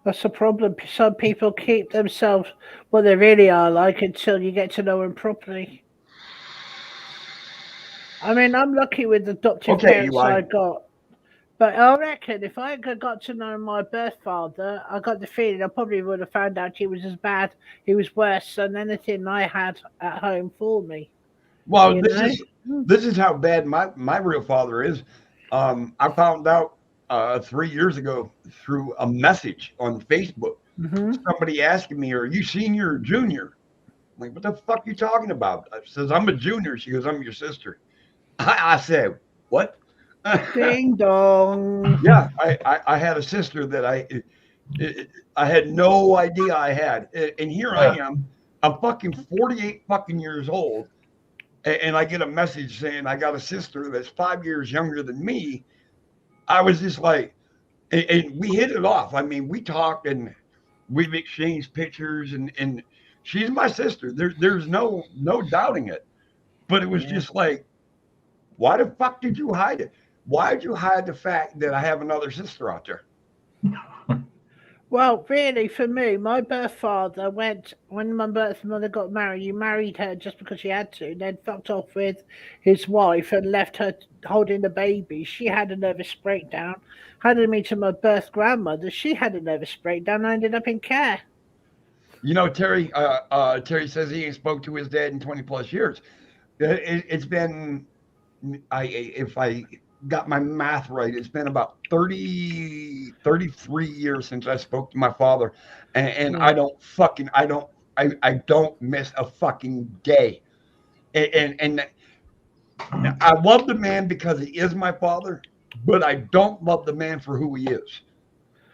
That's the problem. Some people keep themselves what they really are like until you get to know them properly. I mean, I'm lucky with the adoptive Okay, parents Eli. I got. But I reckon if I had got to know my birth father, I got the feeling I probably would have found out he was as bad, he was worse than anything I had at home for me. Well, You know? this is how bad my real father is. I found out 3 years ago through a message on Facebook. Mm-hmm. Somebody asking me, "Are you senior or junior?" I'm like, what the fuck are you talking about? I says, "I'm a junior." She goes, "I'm your sister." I said, "What?" Ding dong. Yeah, I had a sister that I had no idea I had, and here I Yeah. am. I'm fucking 48 fucking years old, and I get a message saying I got a sister that's 5 years younger than me. I was just like, and we hit it off. I mean, we talked and we've exchanged pictures, and she's my sister. There's no doubting it. But it was Yeah. just like, why the fuck did you hide it? Why did you hide the fact that I have another sister out there? Well, really, for me, my birth father went when my birth mother got married. He married her just because she had to, then fucked off with his wife and left her holding the baby. She had a nervous breakdown. Handed me to my birth grandmother. She had a nervous breakdown. I ended up in care. You know, Terry says he ain't spoke to his dad in 20 plus years. It's been, if I got my math right, it's been about 33 years since I spoke to my father, and Yeah. I don't miss a fucking day. And I love the man because he is my father, but I don't love the man for who he is.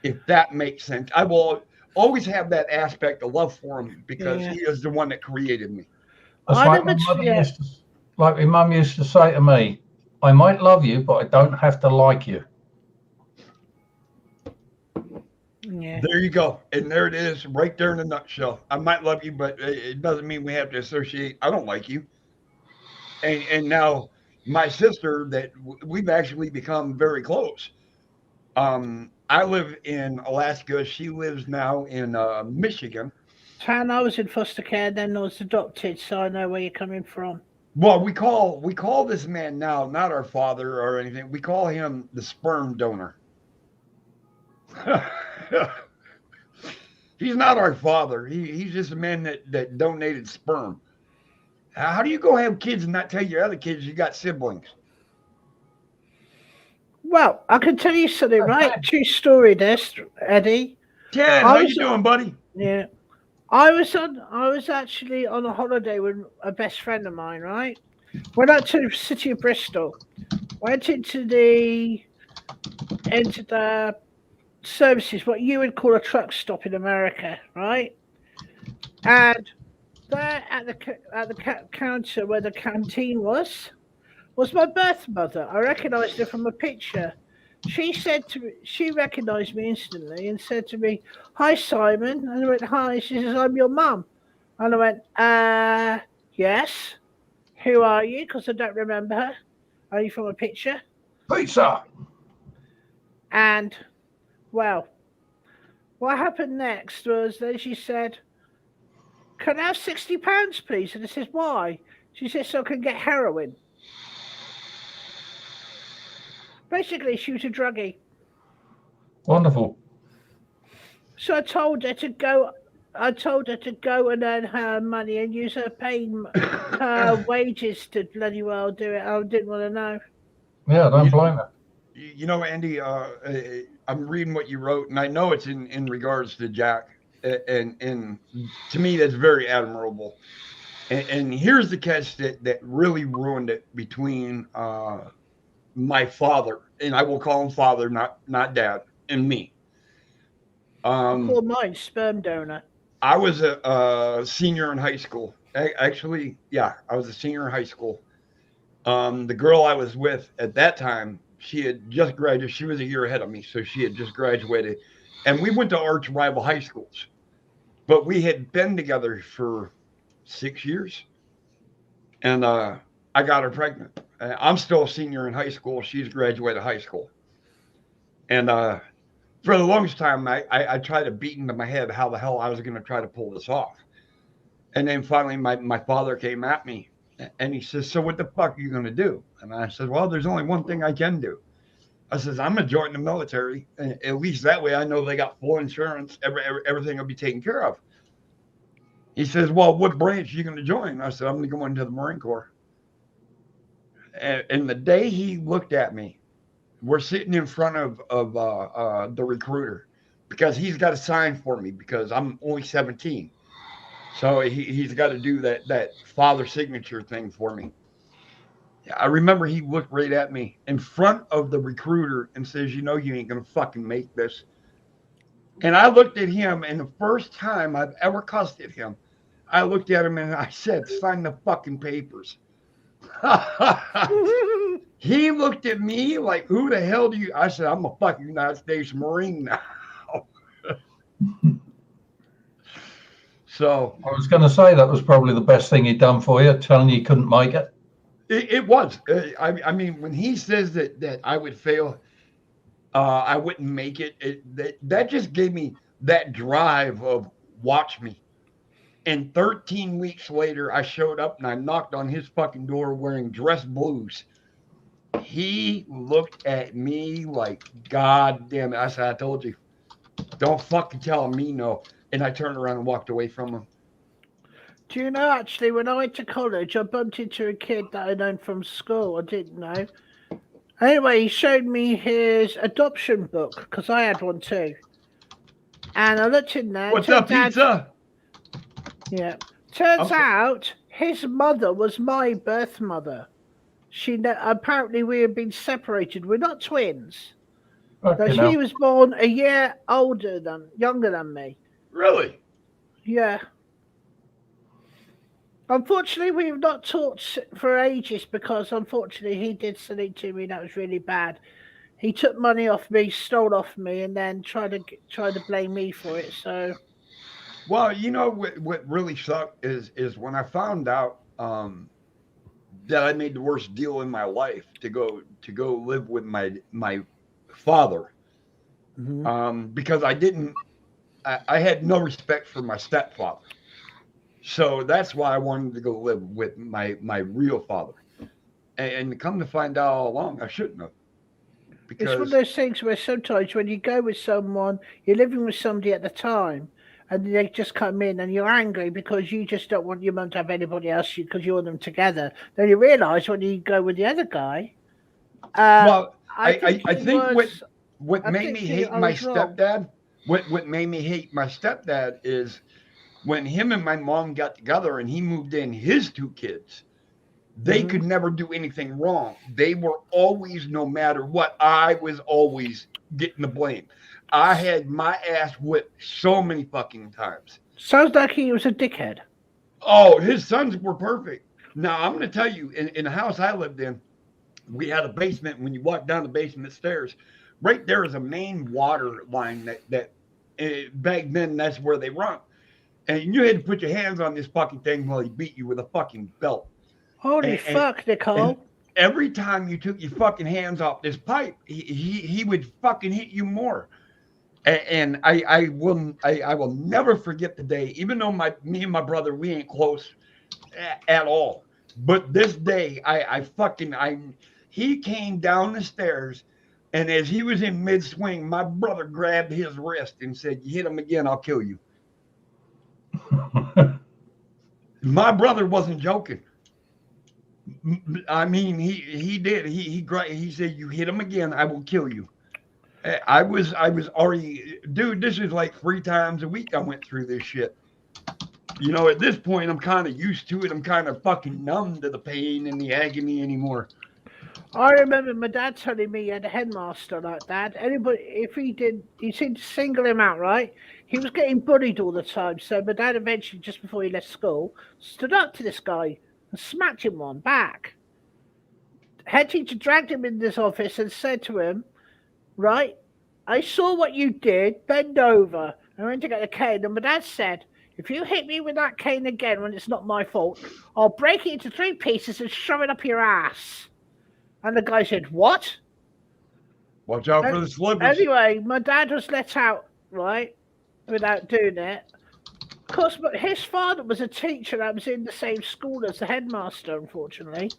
If that makes sense, I will always have that aspect of love for him because Yeah. he is the one that created me. That's I like never. my mother Yeah. used to, like my mum used to say to me, I might love you, but I don't have to like you. Yeah. There you go. And there it is, right there in a nutshell. I might love you, but it doesn't mean we have to associate. I don't like you. And now my sister, that we've actually become very close. I live in Alaska. She lives now in Michigan. Tan, I was in foster care, then I was adopted, so I know where you're coming from. Well, we call this man now not our father or anything. We call him the sperm donor. He's not our father. He's just a man that donated sperm. How do you go have kids and not tell your other kids you got siblings? Well, I can tell you something, right? Okay. True story, this, Eddie. Ted, I how you was, doing, buddy? yeah, I was actually on a holiday with a best friend of mine, right? Went out to the city of Bristol. Went into the services, what you would call a truck stop in America, right? And there at the counter where the canteen was my birth mother. I recognised her from a picture. She recognised me instantly and said to me, "Hi, Simon." And I went, "Hi." She says, "I'm your mum." And I went, yes. Who are you? Because I don't remember her. Are you from a picture? Pizza. And, well, what happened next was then she said, "Can I have £60, please?" And I said, "Why?" She said, "So I can get heroin." Basically, she was a druggie. Wonderful. So I told her to go. I told her to go and earn her money and use her wages to bloody well do it. I didn't want to know. Yeah, don't You, blame her. you know, Andy, I'm reading what you wrote, and I know it's in regards to Jack, and to me that's very admirable. And here's the catch that really ruined it between my father, and I will call him father, not dad, and me. I call Um, mine sperm donor. I was a senior in high school. Actually, yeah, I was a senior in high school. The girl I was with at that time, she had just graduated. She was a year ahead of me, so she had just graduated, and we went to arch rival high schools. But we had been together for 6 years, and I got her pregnant. I'm still a senior in high school. She's graduated high school, and for the longest time, I tried to beat into my head how the hell I was going to try to pull this off. And then finally, my father came at me and he says, "So what the fuck are you going to do?" And I said, "Well, there's only one thing I can do." I says, "I'm going to join the military. At least that way I know they got full insurance. Everything will be taken care of." He says, "Well, what branch are you going to join?" I said, "I'm going to go into the Marine Corps." And the day he looked at me, we're sitting in front of the recruiter because he's got to sign for me because I'm only 17. So he's got to do that father signature thing for me. I remember he looked right at me in front of the recruiter and says, "You know, you ain't going to fucking make this." And I looked at him, and the first time I've ever cussed at him, I looked at him and I said, "Sign the fucking papers." He looked at me like, "Who the hell do you?" I said, "I'm a fucking United States Marine now." So I was going to say that was probably the best thing he'd done for you, telling you couldn't make it. it was. I mean, when he says that I would fail, I wouldn't make it. That just gave me that drive of watch me. And 13 weeks later, I showed up and I knocked on his fucking door wearing dress blues. He looked at me like, "God damn it." I said, "I told you. Don't fucking tell me no." And I turned around and walked away from him. Do you know, actually, when I went to college, I bumped into a kid that I known from school. I didn't know. Anyway, he showed me his adoption book because I had one too. And I looked in there. "What's up, pizza?" Yeah. Turns out his mother was my birth mother. Apparently we had been separated. We're not twins. But she was born a year younger than me. Really? Yeah. Unfortunately, we've not talked for ages because, unfortunately, he did something to me that was really bad. He took money off me, stole off me, and then tried to blame me for it. So, well, you know what really sucked is when I found out that I made the worst deal in my life to go live with my father, because I had no respect for my stepfather. So that's why I wanted to go live with my real father. And come to find out all along, I shouldn't have. Because it's one of those things where sometimes when you go with someone, you're living with somebody at the time, and they just come in and you're angry because you just don't want your mum to have anybody else because you want them together. Then you realise when you go with the other guy. Well, I think what made me hate my stepdad, what made me hate my stepdad is when him and my mom got together and he moved in his two kids. They could never do anything wrong. They were always, no matter what, I was always getting the blame. I had my ass whipped so many fucking times. Sounds like he was a dickhead. Oh, his sons were perfect. Now, I'm going to tell you, in the house I lived in, we had a basement. When you walk down the basement stairs, right there is a main water line that back then, that's where they run. And you had to put your hands on this fucking thing while he beat you with a fucking belt. Holy fuck, Nicole. Every time you took your fucking hands off this pipe, he would fucking hit you more. And I will never forget the day, even though me and my brother, we ain't close at all. But this day, he came down the stairs, and as he was in mid-swing, my brother grabbed his wrist and said, "You hit him again, I'll kill you." My brother wasn't joking. I mean, he did. He said, "You hit him again, I will kill you." I was already, dude. This is like 3 times a week I went through this shit. You know, at this point, I'm kind of used to it. I'm kind of fucking numb to the pain and the agony anymore. I remember my dad telling me he had a headmaster like that. Anybody, if he seemed to single him out, right? He was getting bullied all the time. So my dad eventually, just before he left school, stood up to this guy and smacked him one back. Head teacher dragged him in this office and said to him, "Right, I saw what you did, bend over." I went to get a cane, and my dad said, "If you hit me with that cane again when it's not my fault, I'll break it into 3 pieces and shove it up your ass." And the guy said, "What?" Watch out for the slippers. Anyway, my dad was let out, right, without doing it. Of course, but his father was a teacher that was in the same school as the headmaster, unfortunately,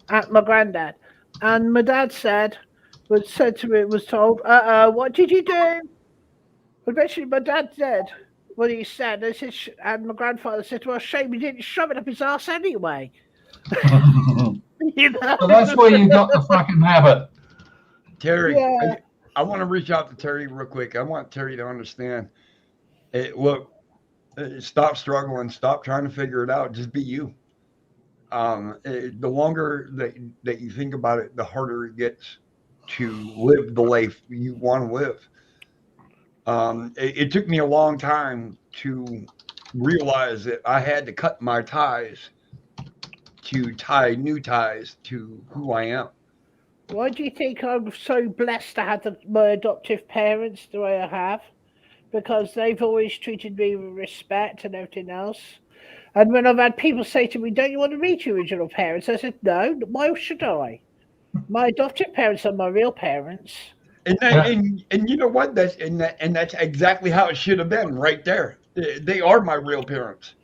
at my granddad. And my dad was told, what did you do? Eventually, my dad said what he said. And my grandfather said, well, shame he didn't shove it up his ass anyway. You know? So that's where you got the fucking habit. Terry, Yeah. I want to reach out to Terry real quick. I want Terry to understand. Look, stop struggling. Stop trying to figure it out. Just be you. The longer that you think about it, the harder it gets to live the life you want to live. It took me a long time to realize that I had to cut my ties to tie new ties to who I am. Why do you think I'm so blessed to have my adoptive parents the way I have? Because they've always treated me with respect and everything else. And when I've had people say to me, don't you want to meet your original parents? I said, no, why should I? My adoptive parents are my real parents. And you know what? That's exactly how it should have been right there. They are my real parents.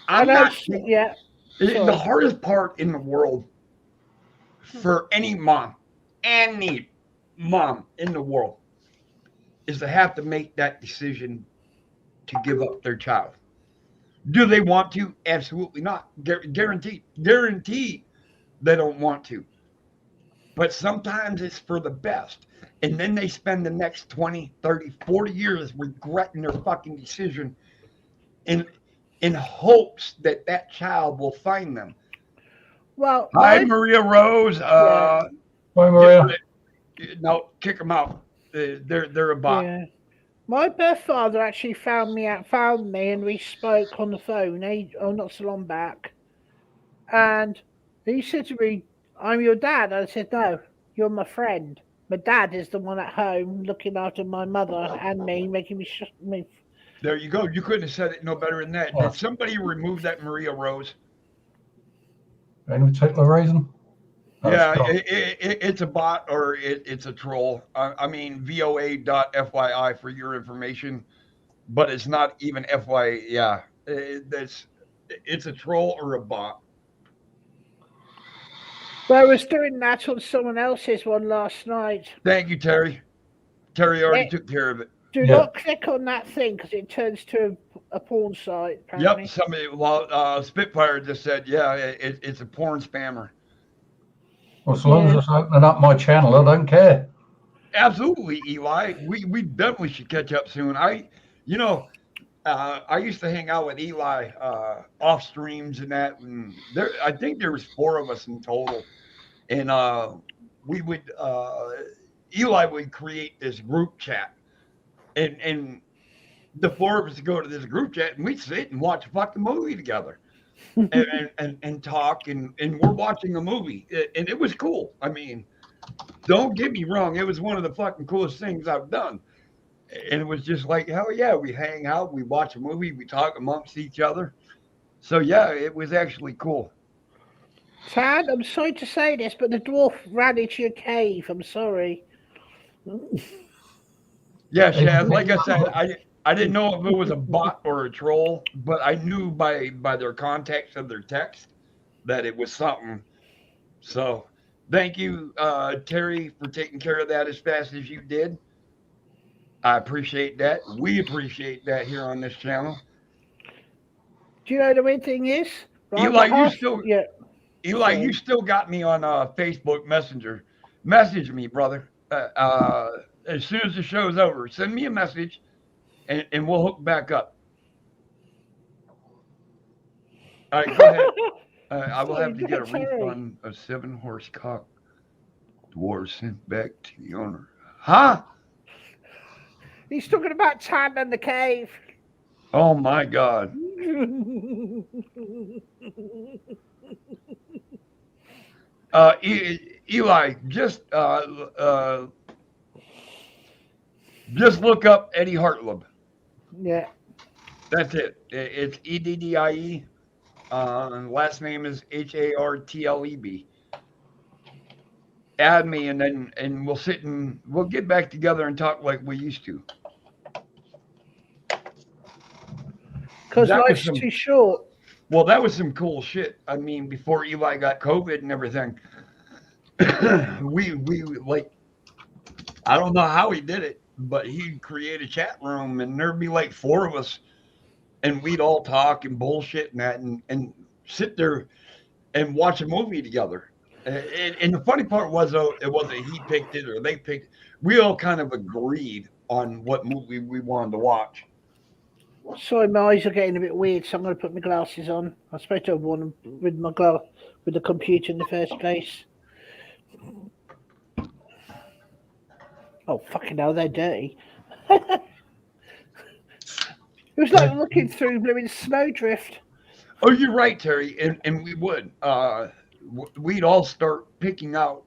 Yeah. The hardest part in the world for any mom in the world is to have to make that decision to give up their child. Do they want to? Absolutely not. Guaranteed they don't want to. But sometimes it's for the best. And then they spend the next 20, 30, 40 years regretting their fucking decision in hopes that child will find them. Well, hi, Maria Rose. Bye, Maria. No, kick them out. They're a bot. Yeah. My birth father actually found me, and we spoke on the phone. Not so long back, and he said to me, "I'm your dad." I said, "No, you're my friend. My dad is the one at home looking after my mother and me, making me." There you go. You couldn't have said it no better than that. Did somebody remove that Maria Rose? Any particular reason? Yeah, it's a bot or it's a troll. I mean, VOA.FYI for your information, but it's not even FYI. Yeah, it's a troll or a bot. Well, I was doing that on someone else's one last night. Thank you, Terry. Terry already took care of it. Do not click on that thing because it turns to a porn site. Apparently. Yep. Somebody, Spitfire just said, yeah, it's a porn spammer. Well, as long as it's opening up my channel, I don't care. Absolutely, Eli. We definitely should catch up soon. I used to hang out with Eli off streams and that, and I think there was 4 of us in total, and we would Eli would create this group chat, and the 4 of us would go to this group chat, and we'd sit and watch a fucking movie together. and talk and we're watching a movie and it was cool. I mean, don't get me wrong, it was one of the fucking coolest things I've done, and it was just like, hell yeah, we hang out, we watch a movie, we talk amongst each other. So yeah, it was actually cool. Tad, I'm sorry to say this, but the dwarf ran into your cave. I'm sorry. Yeah, Shaz, like I said, I didn't know if it was a bot or a troll, but I knew by their context of their text that it was something. So thank you, Terry, for taking care of that as fast as you did. I appreciate that. We appreciate that here on this channel. Do you know the weird thing is? Right, Eli, you still got me on Facebook Messenger. Message me, brother. As soon as the show's over, send me a message. And we'll hook back up. All right, go ahead. I will have to get a refund of 7-horse cock dwarf sent back to the owner. Huh? He's talking about Tad and the cave. Oh my God. Eli, just look up Eddie Hartleb. Yeah. That's it. It's EDDIE. Last name is HARTLEB. add me, and we'll sit and we'll get back together and talk like we used to. Because That was life's some too short. well, that was some cool shit. I mean, before Eli got COVID and everything, we like I don't know how he did it, but he'd create a chat room and there'd be like four of us, and we'd all talk and bullshit and that, and sit there and watch a movie together. And the funny part was, it wasn't he picked it or they picked it. We all kind of agreed on what movie we wanted to watch. Sorry, my eyes are getting a bit weird, so I'm going to put my glasses on. I was supposed to have worn them with with the computer in the first place. Oh, fucking hell, they're dirty. It was like looking through blooming snowdrift. Oh, you're right, Terry, and we would. We'd all start picking out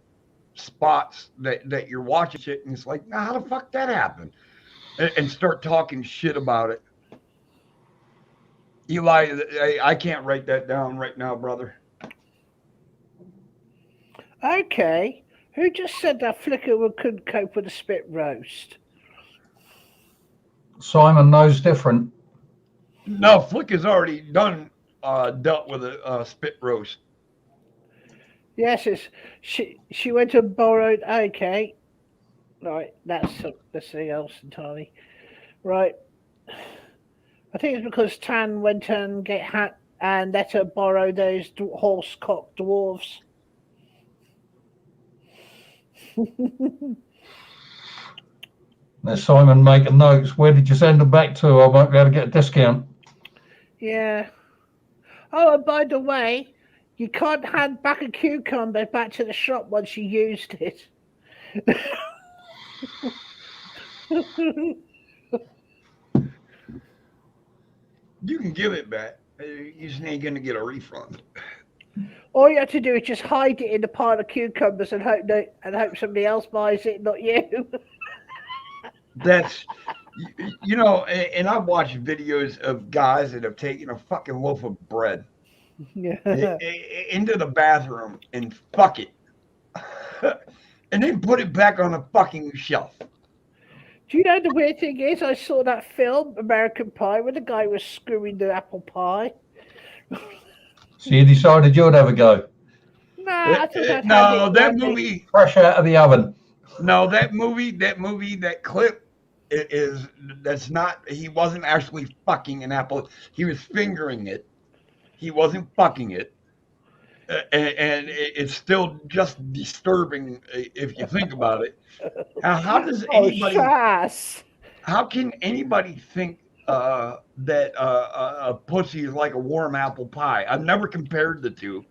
spots that you're watching shit, and it's like, now how the fuck that happened, and start talking shit about it. Eli, I can't write that down right now, brother. Okay. Who just said that Flicker couldn't cope with a spit roast? Simon knows different. No, Flick has already dealt with a spit roast. Yes, she went and borrowed. Okay, right. That's something else entirely. Right. I think it's because Tan went and and let her borrow those horse-cock dwarves. There's Simon making notes. Where did you send them back to? I might be able to get a discount. Yeah. Oh, and by the way, you can't hand back a cucumber back to the shop once you used it. You can give it back. You just ain't gonna get a refund. All you have to do is just hide it in a pile of cucumbers and hope somebody else buys it, not you. That's, and I've watched videos of guys that have taken a fucking loaf of bread Yeah. into the bathroom and fuck it, and then put it back on a fucking shelf. Do you know the weird thing is, I saw that film, American Pie, where the guy was screwing the apple pie. So you decided you'd have a go. Nah, I thought I'd No, had it that one day. movie. Fresh out of the oven. No, that movie, that clip that's not. He wasn't actually fucking an apple. He was fingering it. He wasn't fucking it, and it's still just disturbing if you think about it. Now, how does anybody? Sass. How can anybody think that a pussy is like a warm apple pie? I've never compared the two.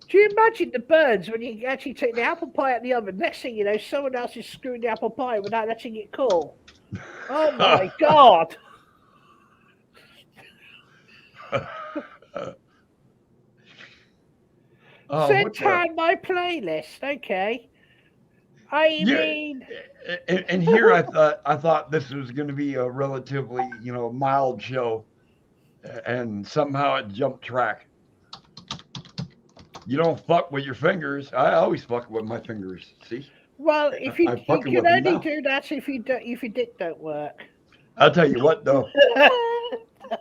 Do you imagine the burns when you actually take the apple pie out of the oven? Next thing you know, someone else is screwing the apple pie without letting it cool. Oh my God. Send Tan my playlist, okay. And here I thought this was going to be a relatively mild show, and somehow it jumped track. You don't fuck with your fingers. I always fuck with my fingers. See? Well, if you can only do that if your dick don't work. I'll tell you what though.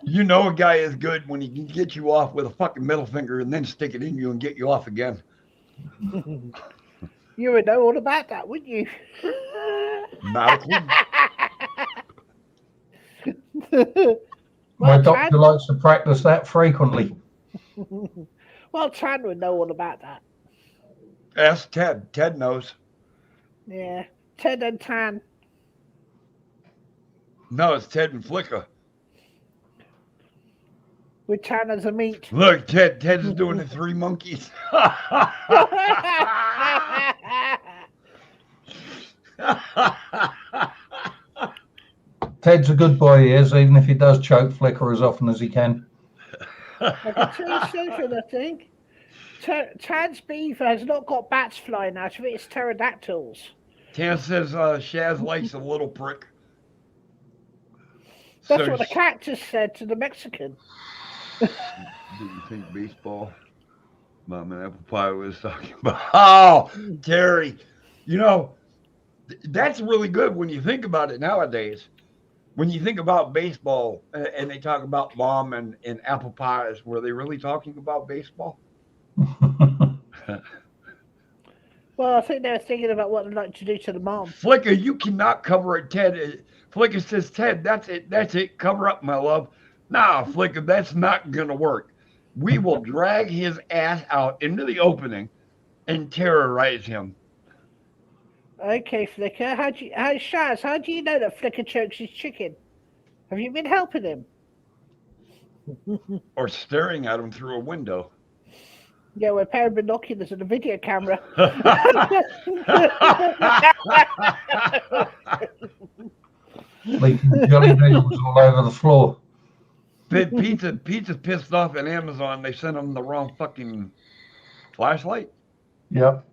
You know a guy is good when he can get you off with a fucking middle finger and then stick it in you and get you off again. You would know all about that, wouldn't you? Not a clue. My doctor likes to practice that frequently. Well, Tan would know all about that. Ask Ted. Ted knows. Yeah, Ted and Tan. No, it's Ted and Flicker. With Tan as a meat. Look, Ted's doing the three monkeys. Ted's a good boy, he is, even if he does choke Flicker as often as he can. I can tell you something, I think. Tad's beaver has not got bats flying out of it, it's pterodactyls. Tan says Shaz likes a little prick. That's what the cactus said to the Mexican. Do you think baseball? Mom and apple pie was talking about. Oh, Terry. You know, that's really good when you think about it nowadays. When you think about baseball and they talk about mom and apple pies, were they really talking about baseball? Well, I think they were thinking about what they'd like to do to the mom. Flicker, you cannot cover it, Ted. Flicker says, Ted, that's it. That's it. Cover up, my love. Nah, Flicker, that's not going to work. We will drag his ass out into the opening and terrorize him. Okay, Flicker. Shaz, how do you know that Flicker chokes his chicken? Have you been helping him? Or staring at him through a window. Yeah, with a pair of binoculars and a video camera. Leaking jelly beans all over the floor. Pizza's pissed off at Amazon. They sent him the wrong fucking flashlight. Yep.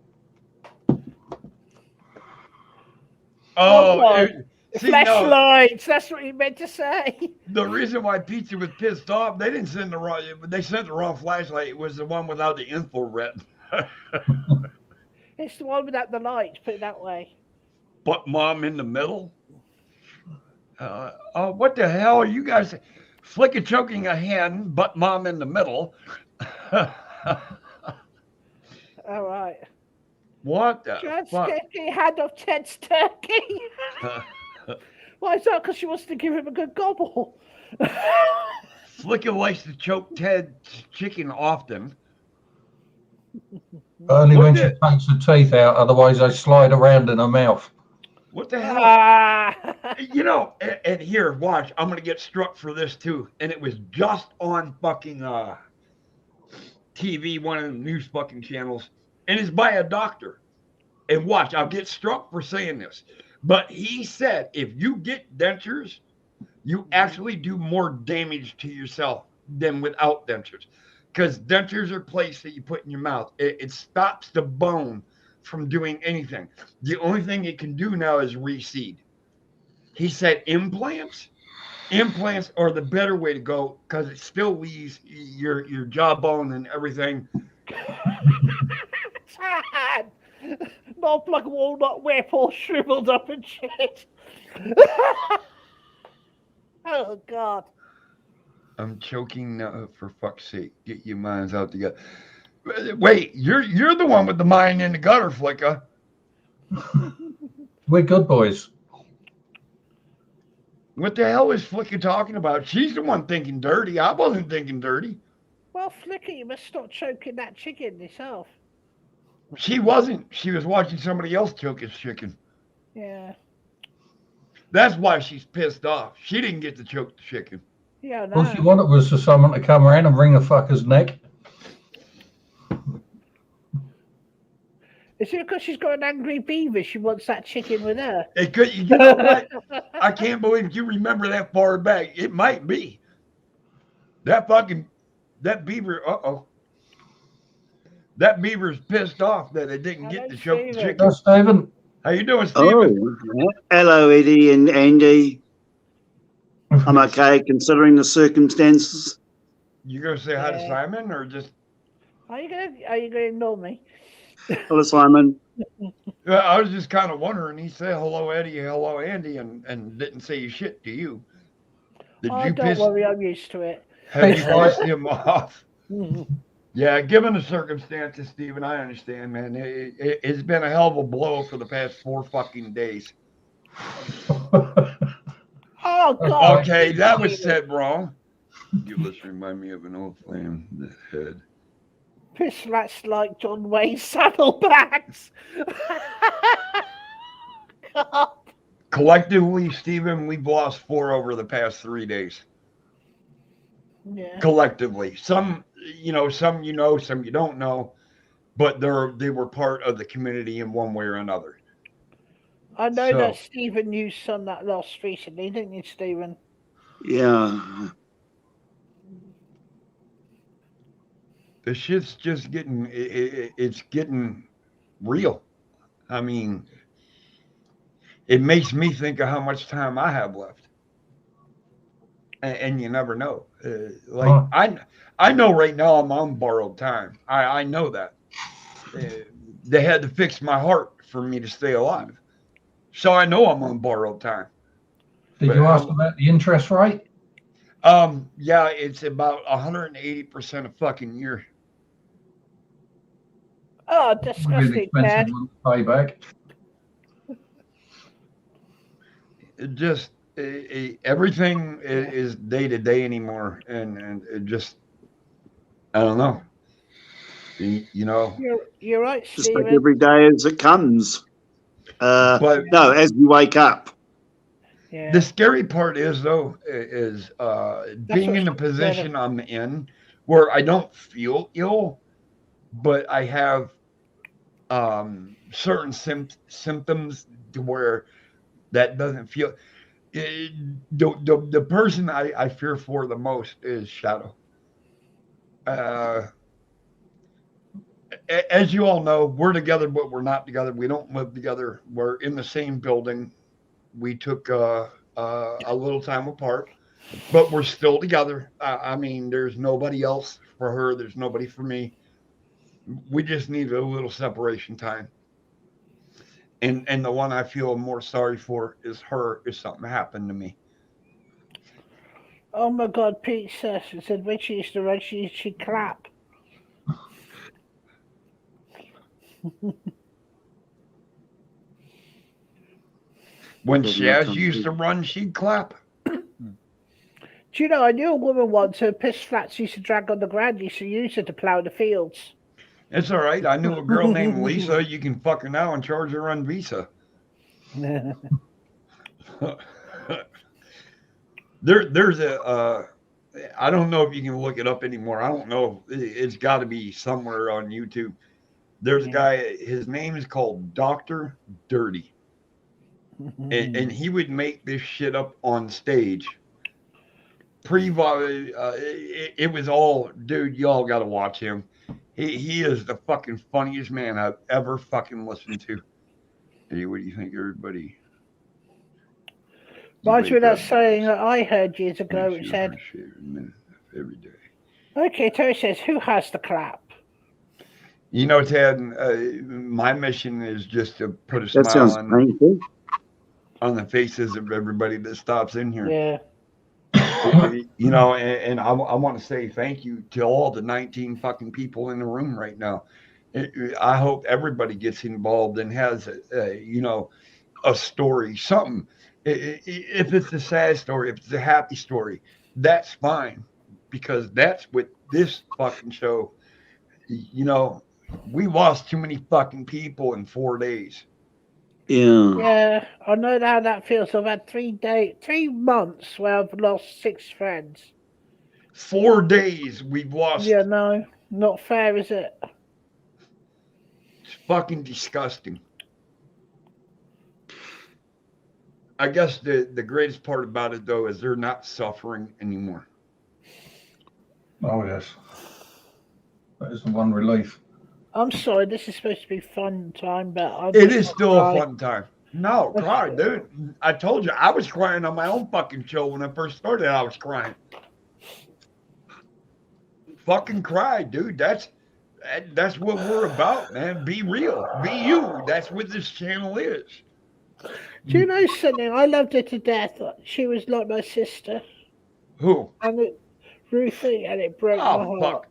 Oh, Flashlights. That's what you meant to say. The reason why Pizza was pissed off, they didn't send the wrong. They sent the wrong flashlight. It was the one without the infrared. It's the one without the lights. Put it that way. But mom in the middle. What the hell are you guys? Flicker choking a hen, but mom in the middle. All right. What the Just fuck? get your hand off Ted's turkey. Why is that? Because she wants to give him a good gobble. Flicker likes to choke Ted's chicken often. Only What when the- she takes her teeth out, otherwise they slide around in her mouth. What the hell? Ah. You know, and here, watch. I'm gonna get struck for this too. And it was just on fucking TV, one of the news fucking channels, and it's by a doctor. And watch, I'll get struck for saying this, but he said if you get dentures, you actually do more damage to yourself than without dentures, because dentures are placed that you put in your mouth. It stops the bone from doing anything. The only thing it can do now is reseed. He said implants are the better way to go because it still leaves your jawbone and everything. Sad. Not like a walnut whip all shriveled up and shit. Oh God. I'm choking now, for fuck's sake. Get your minds out together. Wait, you're the one with the mind in the gutter, Flicka. We're good boys. What the hell is Flicka talking about? She's the one thinking dirty. I wasn't thinking dirty. Well, Flicker, you must stop choking that chicken yourself. She wasn't. She was watching somebody else choke his chicken. Yeah. That's why she's pissed off. She didn't get to choke the chicken. Yeah, All she no. wanted was for someone to come around and wring a fucker's neck. Is it because she's got an angry beaver? She wants that chicken with her. It could, you know what? I can't believe you remember that far back. It might be. That beaver, That beaver's pissed off that it didn't get to choke the chicken. No, Stephen. How you doing, Stephen? Oh, hello, Eddie and Andy. I'm okay considering the circumstances. You gonna say hi to Yeah. Simon or just? Are you gonna ignore me? Hello, Simon. I was just kind of wondering. He said hello, Eddie, hello, Andy, and didn't say shit to you. Did Oh, you don't piss? worry, I'm used to it. Have you pissed him off? Yeah, given the circumstances, Stephen, I understand, man. It's been a hell of a blow for the past 4 fucking days. Oh God. Okay, that was said wrong. You just remind me of an old flame in the head. Piss rats like John Wayne saddlebags. God. Collectively, Stephen, we've lost 4 over the past 3 days. Yeah. Collectively, some you know, some you don't know, but they were part of the community in one way or another. I know So- that Stephen knew some that lost recently, didn't you, Stephen? Yeah. The shit's just getting it's getting real. I mean, it makes me think of how much time I have left, and you never know. I know right now I'm on borrowed time. I know that. They had to fix my heart for me to stay alive. So I know I'm on borrowed time. Did you ask about the interest rate? Yeah, it's about 180% a fucking year. Oh, Really disgusting, Ted. expensive one to pay back. It just everything is day to day anymore, and it just I don't know. You know, You're right, Just take Stephen. every day as it comes. but No, as you wake up. Yeah. the scary part is though is being in the what's position I'm in where I don't feel ill, but I have certain symptoms to where that doesn't feel. The person I fear for the most is Shadow. Uh, as you all know, we're together, but we're not together. We don't live together. We're in the same building. We took a little time apart, but we're still together. I mean, there's nobody else for her. There's nobody for me. We just need a little separation time. And the one I feel more sorry for is her if something happened to me. Oh my God, Pete said when she used to run, she'd clap. When Doesn't Shaz matter. used to run, she'd clap. Do you know, I knew a woman once, her piss flats used to drag on the ground, used to use her to plough the fields. It's all right. I knew a girl named Lisa. You can fuck her now and charge her on Visa. There's a I don't know if you can look it up anymore. I don't know. It's got to be somewhere on YouTube. There's a guy. His name is called Dr. Dirty, and he would make this shit up on stage. It was all, dude. Y'all got to watch him. He is the fucking funniest man I've ever fucking listened to. Hey, what do you think, everybody? Reminds me of that saying that I heard years ago, which said, every day. okay, Terry says, who has the clap? You know, Ted, my mission is just to put a That smile sounds painful. on the faces of everybody that stops in here. Yeah. You know, and I want to say thank you to all the 19 fucking people in the room right now. I hope everybody gets involved and has, you know, a story, something. If it's a sad story, if it's a happy story, that's fine, because that's what this fucking show, you know, we lost too many fucking people in 4 days. Yeah. Yeah, I know how that feels. I've had 3 months where I've lost 6 friends. 4 days we've lost. Yeah, no, not fair, is it? It's fucking disgusting. I guess the greatest part about it, though, is they're not suffering anymore. Oh, yes. That is the one relief. I'm sorry, this is supposed to be fun time, but It is still a fun time. No, cry, dude. I told you, I was crying on my own fucking show when I first started. I was crying. Fucking cry, dude. That's what we're about, man. Be real. Be you. That's what this channel is. Do you know something? I loved her to death. She was like my sister. Who? Ruthie, and it broke my heart. Fuck.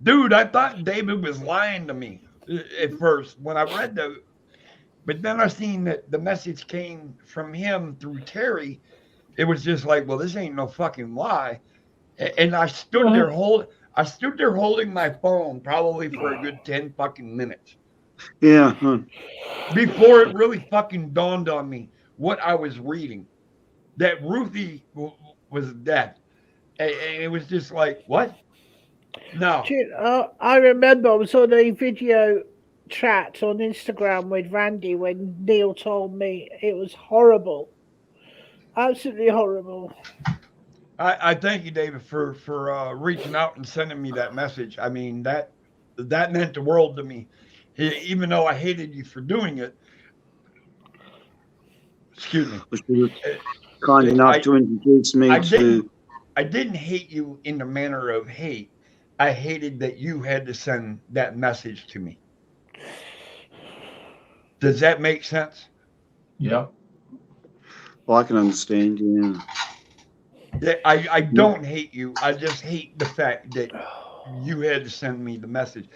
Dude, I thought David was lying to me at first when I read but then I seen that the message came from him through Terry. It was just like, well, this ain't no fucking lie. And I stood there holding my phone probably for a good 10 fucking minutes. Yeah. Before it really fucking dawned on me what I was reading. That Ruthie was dead. And it was just like, what? No. I remember I was on a video chat on Instagram with Randy when Neil told me. It was horrible. Absolutely horrible. I thank you, David, for reaching out and sending me that message. I mean, that meant the world to me. Even though I hated you for doing it. Excuse me. Kind enough to introduce me to. I didn't hate you in the manner of hate. I hated that you had to send that message to me. Does that make sense? Yeah. Well, I can understand. Yeah. Yeah, I don't hate you. I just hate the fact that you had to send me the message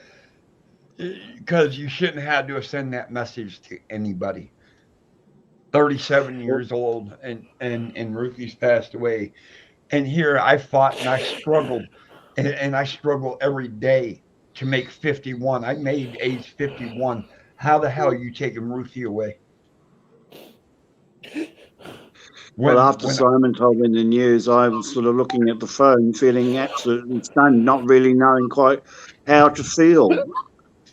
because you shouldn't have to send that message to anybody. 37 years old, and Ruthie's passed away. And here I fought and I struggled, and I struggle every day to make 51. I made age 51. How the hell are you taking Ruthie away? Well, after When Simon told me the news, I was sort of looking at the phone, feeling absolutely stunned, not really knowing quite how to feel.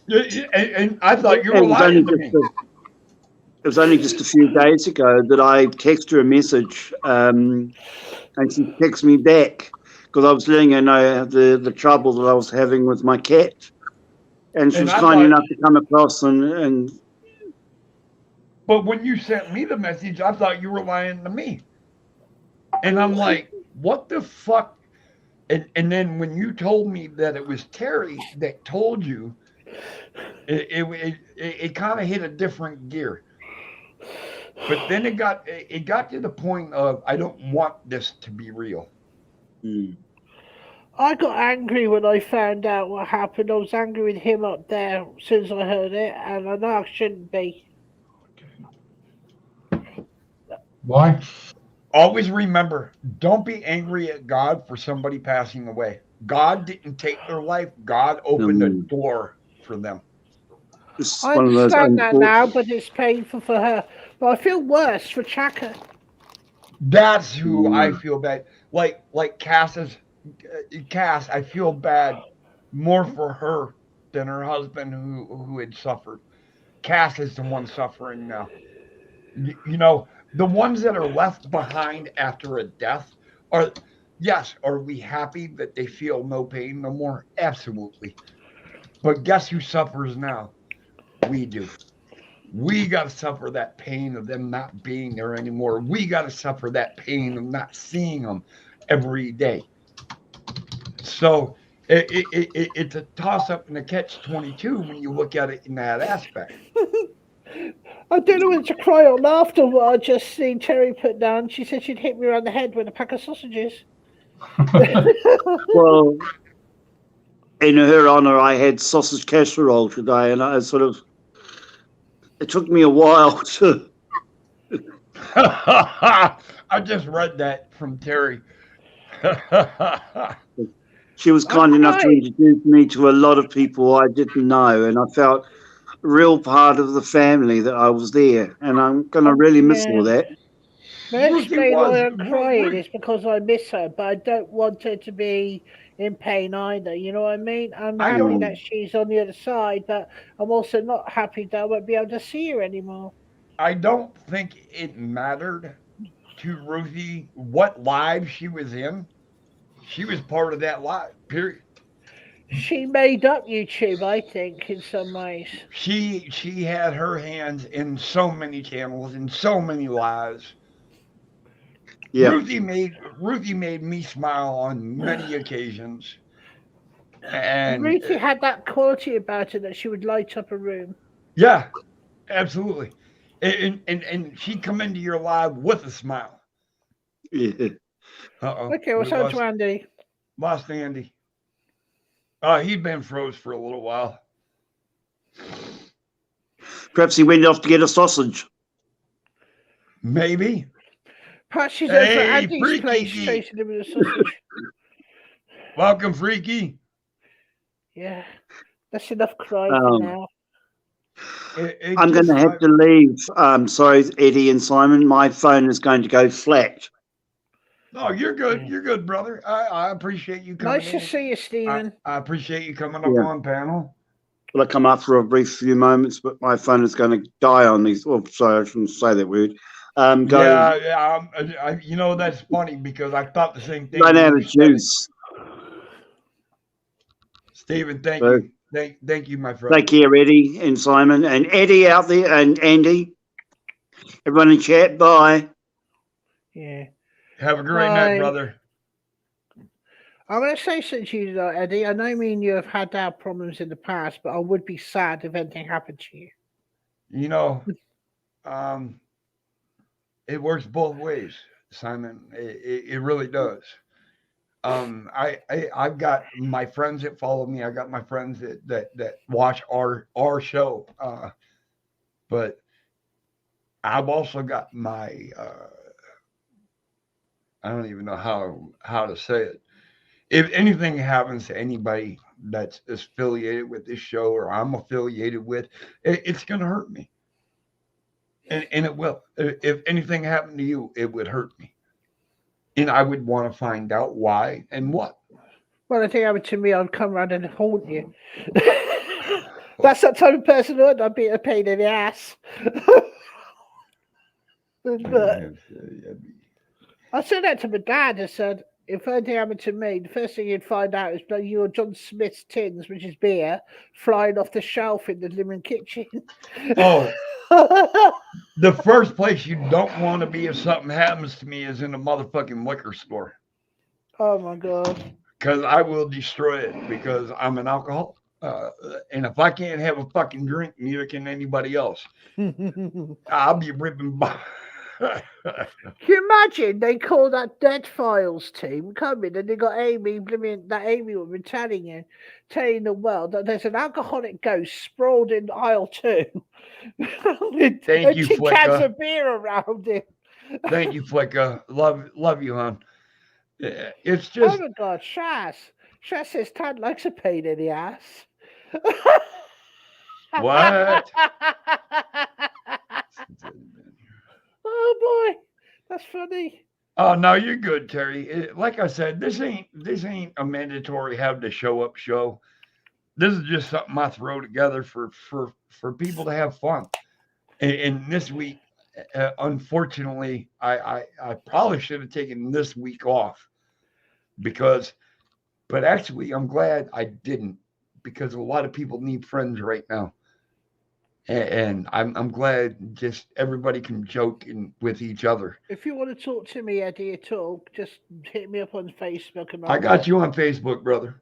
and I thought you And were it was only lying to just me. it was only just a few days ago that I texted her a message, and she texted me back because I was letting her know the trouble that I was having with my cat, and she And was I kind thought, enough to come across and but when you sent me the message, I thought you were lying to me. And I'm like, what the fuck? And then when you told me that it was Terry that told you, it kind of hit a different gear. But then it got to the point of I don't want this to be real. I got angry when I found out what happened. I was angry with him up there since I heard it, and I know I shouldn't be. Why? Always remember, don't be angry at God for somebody passing away. God didn't take their life. God opened a door for them. it's I one of those understand that now, unfortunate. but it's painful for her. But I feel worse for Chaka. That's who I feel bad. Like Cass, I feel bad more for her than her husband who had suffered. Cass is the one suffering now. You know, the ones that are left behind after a death are, yes, are we happy that they feel no pain no more? Absolutely. But guess who suffers now? We do. We got to suffer that pain of them not being there anymore. We got to suffer that pain of not seeing them every day. So it's a toss up and a catch 22 when you look at it in that aspect. I don't know whether to cry or laugh at what I just seen Terry put down. She said she'd hit me around the head with a pack of sausages. Well, in her honour, I had sausage casserole today, and I sort of. It took me a while to. I just read that from Terry. She was kind enough to Right. introduce me to a lot of people I didn't know, and I felt a real part of the family that I was there, and I'm going to really miss all that. May I Ruthie explain was. why I'm crying? It's because I miss her, but I don't want her to be in pain either. You know what I mean? I'm I happy don't. that she's on the other side, but I'm also not happy that I won't be able to see her anymore. I don't think it mattered to Ruthie what live she was in. She was part of that live. Period. She made up YouTube, I think, in some ways. She had her hands in so many channels in so many lives. Yeah, Ruthie made me smile on many occasions, and Ruthie had that quality about her that she would light up a room. yeah, absolutely. And she come into your live with a smile. yeah. Okay, what's up to Andy? Lost Andy. He'd been froze for a little while. Perhaps he went off to get a sausage. Maybe. Perhaps she's over Hey, at Andy's Freaky place Geek. chasing him with a sausage. Welcome, Freaky. Yeah, that's enough crying for now. I'm going to have to leave. Sorry, Eddie and Simon. My phone is going to go flat. No, you're good. You're good, brother. I appreciate you coming Nice to see you, Stephen. I appreciate you coming up on panel. Well, I come up for a brief few moments, but my phone is going to die on these. Oh, sorry, I shouldn't say that word. You know, that's funny because I thought the same thing. Run out of juice. Stephen, thank you. Thank you, my friend. Take care, Eddie and Simon, and Eddie out there, and Andy. Everyone in chat, bye. Yeah. Have a great night, brother. I'm going to say something to you, Eddie. I know me and you have had our problems in the past, but I would be sad if anything happened to you. You know, um, it works both ways, Simon. It really does. I've got my friends that follow me. I got my friends that watch our show. But I've also got my I don't even know how to say it. If anything happens to anybody that's affiliated with this show or I'm affiliated with, it's going to hurt me. And it will. If anything happened to you, it would hurt me. And I would want to find out why and what. Well, I think happened to me, I'd come round and haunt you. That's that type of person I'd be a pain in the ass. But I said that to my dad. I said, if anything happened to me, the first thing you'd find out is that you were John Smith's tins, which is beer, flying off the shelf in the living kitchen. Oh, the first place you don't want to be if something happens to me is in a motherfucking liquor store. Oh my God. Because I will destroy it because I'm an alcoholic. And if I can't have a fucking drink, neither can anybody else. I'll be ripping by. Can you imagine they call that Dead Files team coming and they got Amy, that Amy woman telling the world that there's an alcoholic ghost sprawled in aisle 2 with Thank you, two cans Flicka. of beer around him. Thank you, Flicka. Love you, hon. It's Oh just my God, Shaz says Tad likes a pain in the ass. what? Oh boy, that's funny. Oh no, you're good, Terry. Like I said, this ain't a mandatory have to show up show. This is just something I throw together for people to have fun. And this week, unfortunately, I probably should have taken this week off but actually, I'm glad I didn't because a lot of people need friends right now. And I'm glad just everybody can joke with each other. If you want to talk to me, Eddie, at all, just hit me up on Facebook. And I got you on Facebook, brother.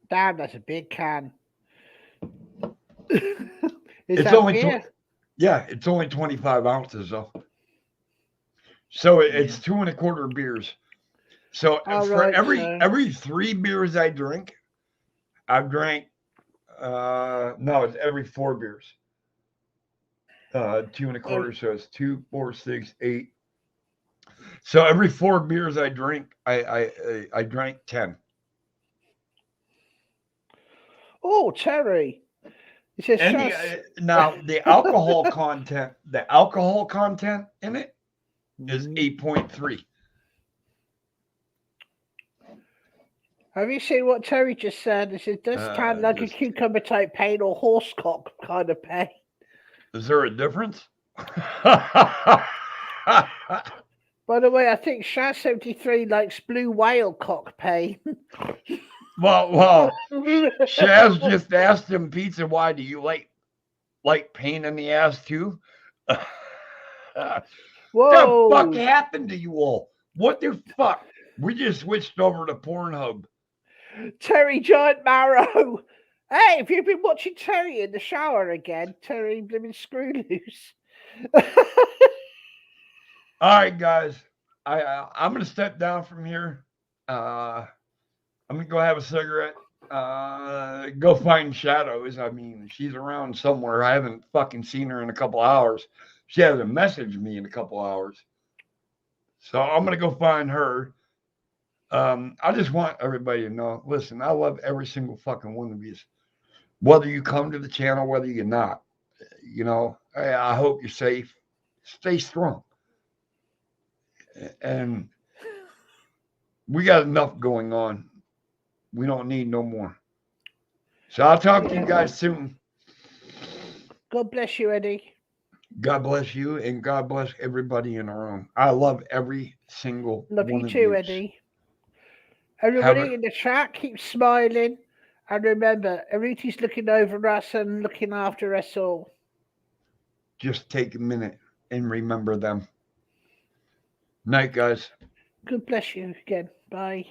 Damn, that's a big can. It's that only beer? it's only 25 ounces though. So it's 2 1/4 beers. So for every 3 beers I drink, I've drank. No, it's every 4 beers. 2 1/4, so it's 2, 4, 6, 8. So every 4 beers I drink, I drank 10. Oh, Terry. He says, now the alcohol content in it is 8.3. Have you seen what Terry just said? He says, does sound like a cucumber type pain or horsecock kind of pain. Is there a difference? By the way, I think Shaz73 likes blue whale cock pain. Well, Shaz just asked him, Pizza, why do you like pain in the ass too? Whoa! What the fuck happened to you all? What the fuck? We just switched over to Pornhub. Terry Giant Marrow. Hey, have you been watching Terry in the shower again? Terry blimmin' screw loose. All right, guys. I'm gonna step down from here. I'm gonna go have a cigarette. Go find Shadows. I mean, she's around somewhere. I haven't fucking seen her in a couple hours. She hasn't messaged me in a couple hours. So I'm gonna go find her. I just want everybody to know, listen, I love every single fucking one of you. Whether you come to the channel, whether you're not, I hope you're safe. Stay strong. And we got enough going on. We don't need no more. So I'll talk to you guys soon. God bless you, Eddie. God bless you, and God bless everybody in the room. I love every single love one you of too, you. Eddie. Everybody in the chat, keep smiling. And remember, Ariti's looking over us and looking after us all. Just take a minute and remember them. Night, guys. God bless you again. Bye.